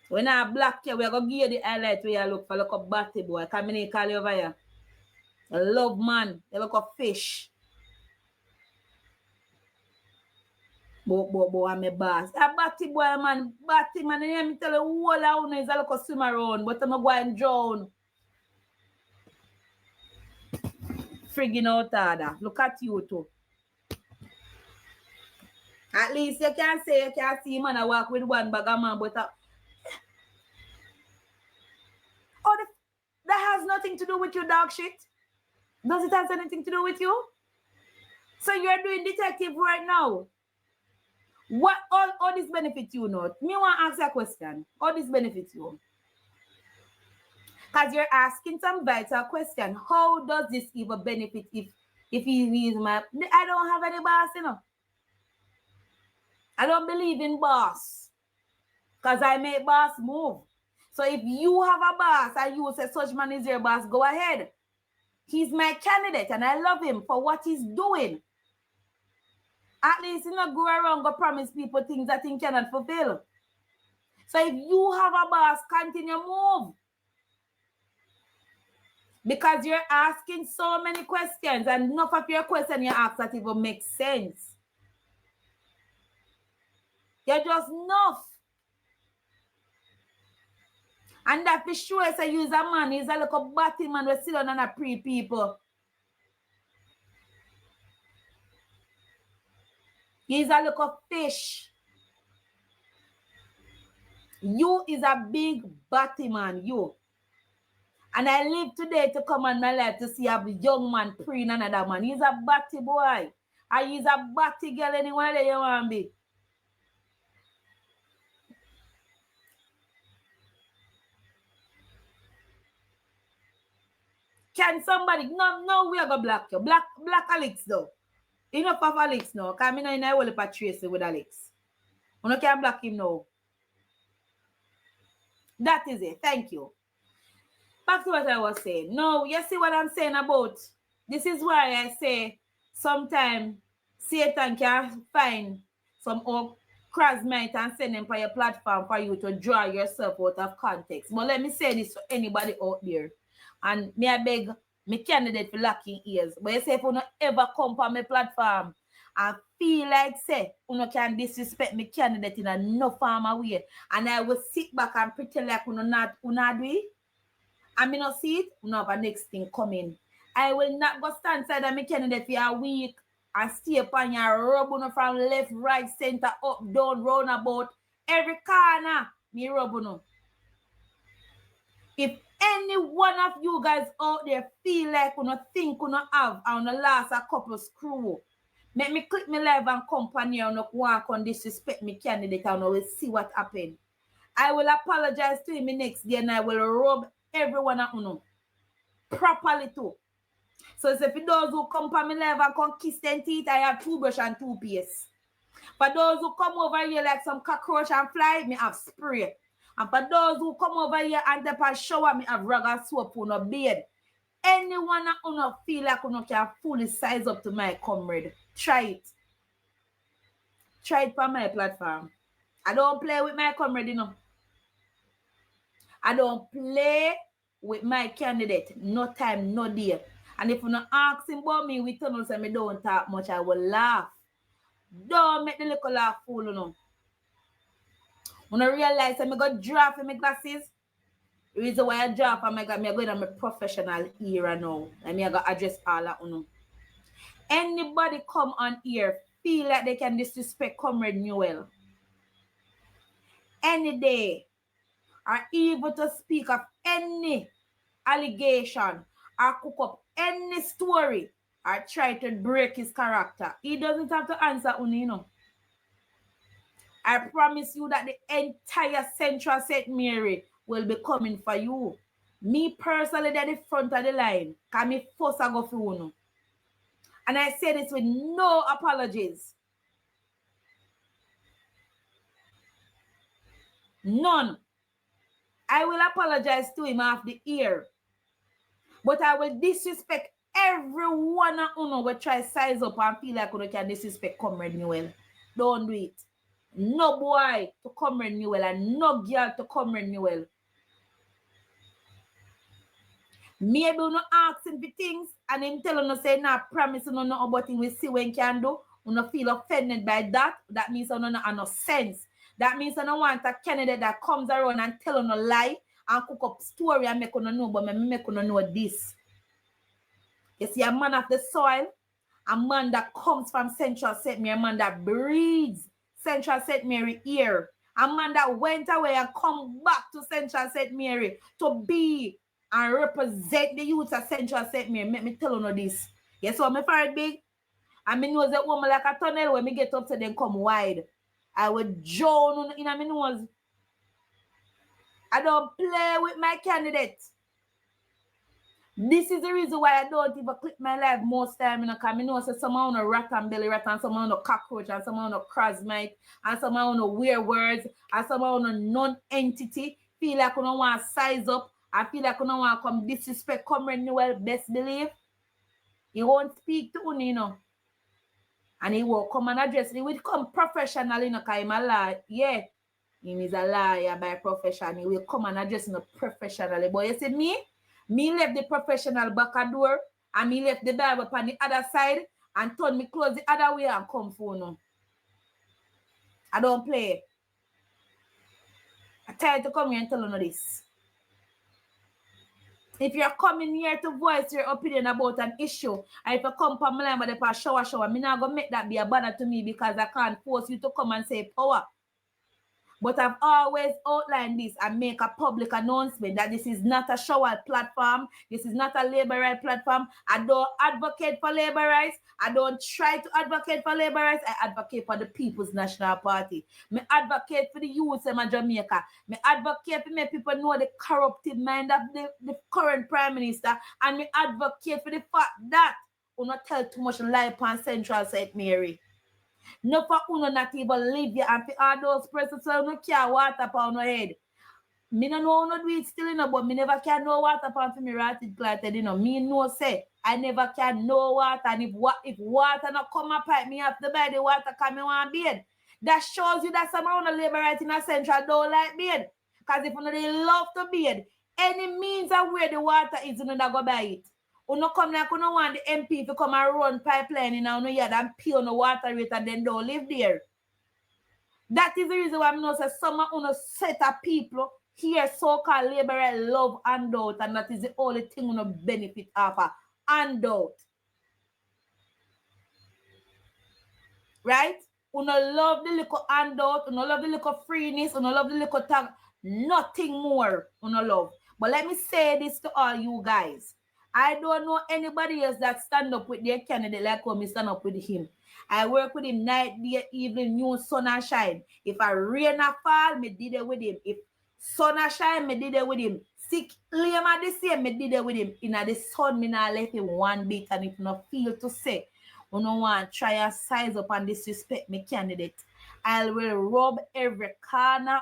When I black you, we're going to give you the highlight where you look for like a batty boy. Come in call you over here. A love man. You look a fish. But I'm a boss. A batty boy, man. Batty man. And let me tell you, all I want is a look a swim around. But I'm going to drown. Friggin' out order. Look at you too. At least you can say you can see man I walk with one bag of man, but that has nothing to do with you, dog shit. Does it have anything to do with you? So you're doing detective right now. What all this benefits you not? Me want to ask you a question. All this benefits you? Because you're asking some vital question. How does this even benefit if he is my... I don't have any boss, you know. I don't believe in boss. Because I make boss move. So if you have a boss and you say such man is your boss, go ahead. He's my candidate and I love him for what he's doing. At least you not go around go promise people things that he cannot fulfill. So if you have a boss, continue move. Because you're asking so many questions and enough of your questions you ask that even make sense. You're just enough. And that for sure is a user man, he's a little batty man we sit down and a pre people. He's a little fish. You is a big batty man, you. And I live today to come on my life to see a young man preying another man. He's a batty boy. And he's a batty girl anywhere that you want to be. Can somebody... No, we are going to block you. Black Alex, though. Enough of Alex now. Because I know I will Tracy with Alex. You can't block him now. That is it. Thank you. Back to what I was saying. No, you see what I'm saying about... This is why I say sometimes Satan can find some crossmate and send them for your platform for you to draw yourself out of context. But let me say this to anybody out there. And me I beg my candidate for locking ears. But you say if you don't ever come on my platform and feel like say you can disrespect my candidate in a no form of way, and I will sit back and pretend like you not do it, and me not see it, you have a next thing coming. I will not go stand side of my candidate for a week and stay upon your rub from left, right, center, up, down, round about every corner. Me rub. If any one of you guys out there feel like you not think you not have and you last a couple of screw, make me click me live and company and not walk on disrespect me candidate and I will see what happened. I will apologize to him next day and I will rub everyone at you properly too. So if those who come for me live and come kiss them teeth, I have toothbrush and toothpaste. For those who come over here like some cockroach and fly, me have spray. And for those who come over here and they can shower, me have rag and soap on a beard. Anyone who don't feel like you can fully size up to my comrade, try it. Try it for my platform. I don't play with my comrade, you know. I don't play with my candidate. No time, no day. And if you not ask him about me, we tell him say me don't talk much, I will laugh. Don't make the little laugh fool, you know. When I realize I'm going to draw for my glasses, the reason why I draw for my glasses, I'm going to my professional era now. And I'm going to address all that, you know. Anybody come on here, feel like they can disrespect Comrade Newell any day, or even to speak of any allegation, or cook up any story, or try to break his character, he doesn't have to answer, you know. I promise you that the entire Central St. Mary will be coming for you. Me personally, at the front of the line, can me first I go for you. And I say this with no apologies. None. I will apologize to him off the ear. But I will disrespect everyone who will try size up and feel like you can disrespect Comrade Newell. Don't do it. No boy to Comrade Newell and no girl to Comrade Newell. Maybe you no ask him for things and him tell you say nah promise you no about him we see when can do. You no feel offended by that. That means you no have no sense. That means you no want a candidate that comes around and tell you no lie and cook up story and make you no know, but me make you no know this. You see, a man of the soil, a man that comes from Central St. Mary, a man that breathes Central St. Mary here, a man that went away and come back to Central St. Mary to be and represent the youth of Central St. Mary. Let me tell you this. Yes, so I'm very big. And me knows that woman like a tunnel when me get up to them come wide. I would drown in my nose. I don't play with my candidate. This is the reason why I don't even click my live most time, because I know say someone on a rat and belly rat and someone on a cockroach and someone on a crosmite and someone on a weird words and someone on a non-entity feel like you don't want to size up. I feel like you don't want to come disrespect Comrade Newell, best believe. He won't speak to you, you know. And he will come and address. He will come professional, you know, because he's a liar. Yeah, he is a liar by profession. He will come and address you professionally. But you see me left the professional back a door and me left the Bible on the other side and turn me close the other way and come for you. I don't play. I try to come here and tell you this. If you're coming here to voice your opinion about an issue, and if you come from my line with a shower, I'm not going to make that be a bother to me because I can't force you to come and say power. But I've always outlined this and make a public announcement that this is not a shower platform. This is not a labor right platform. I don't advocate for labor rights. I don't try to advocate for labor rights. I advocate for the People's National Party. I advocate for the youth in Jamaica. I advocate to make people know the corrupted mind of the current Prime Minister. And I advocate for the fact that we not tell too much lie on Central St. Mary. No for uno not even live here and for all those persons so no care water upon no head. Me no know no do it still, you know, but me never can know water upon for me rotted planted, you know. Me no say I never can know water, and if water not come up pipe me have to buy the water come me want bed. That shows you that some of the labor right in a central don't like bed. Because if you they love to bed, any means of where the water is, you know, that go buy it. You no come like you no want the MP to come and run pipeline in our yard and pay on the water rate and then don't live there. That is the reason why I know say some of a set of people here so-called labor love handout, and that is the only thing you benefit off a handout. Right? You love the little handout, you love the little freeness, you love the little tag, nothing more you love. But let me say this to all you guys. I don't know anybody else that stand up with their candidate like how me stand up with him. I work with him night, day, evening, noon, sun and shine. If a rain a fall, me did it with him. If sun a shine, me did it with him. Sick, lame at the same, me did it with him. In the sun, me not left him one bit. And if you not feel to say, you don't want to try and size up and disrespect my candidate, I will rub every corner,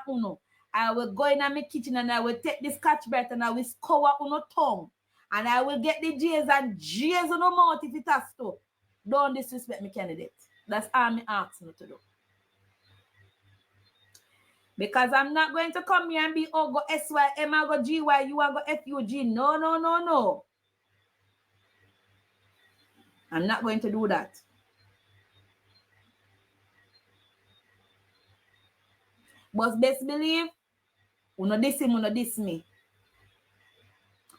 I will go in my kitchen and I will take this Scotch Brite and I will scour tongue. And I will get the J's and J's on the mouth if it has to. Don't disrespect me candidate. That's all I'm asking you to do. Because I'm not going to come here and be, oh, go SYM, I go GY, you are go FUG. No, no, no, no. I'm not going to do that. But best believe, you know this him, you know this me.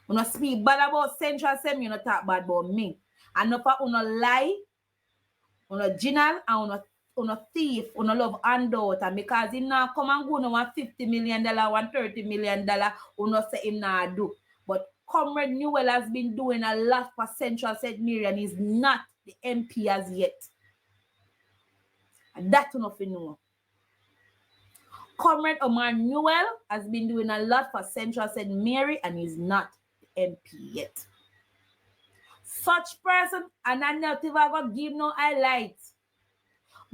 You know speak bad about Central Sem, you know talk bad about me. And no for you know lie, you know general, and you know thief, you know love handout. And because him now come and go no $50 million, $130 million, you know say him now do. But Comrade Newell has been doing a lot for Central St. Mary and is not the MP as yet. And that you know. Comrade Omar Newell has been doing a lot for Central St. Mary and is not MP yet. Such person, and I not even gonna give no highlights.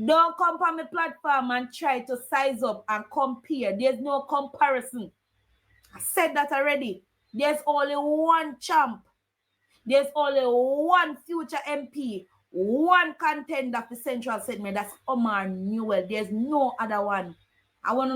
Don't come on my platform and try to size up and compare. There's no comparison. I said that already. There's only one champ. There's only one future MP, one contender for Central St. Mary. That's Omar Newell. There's no other one. I want to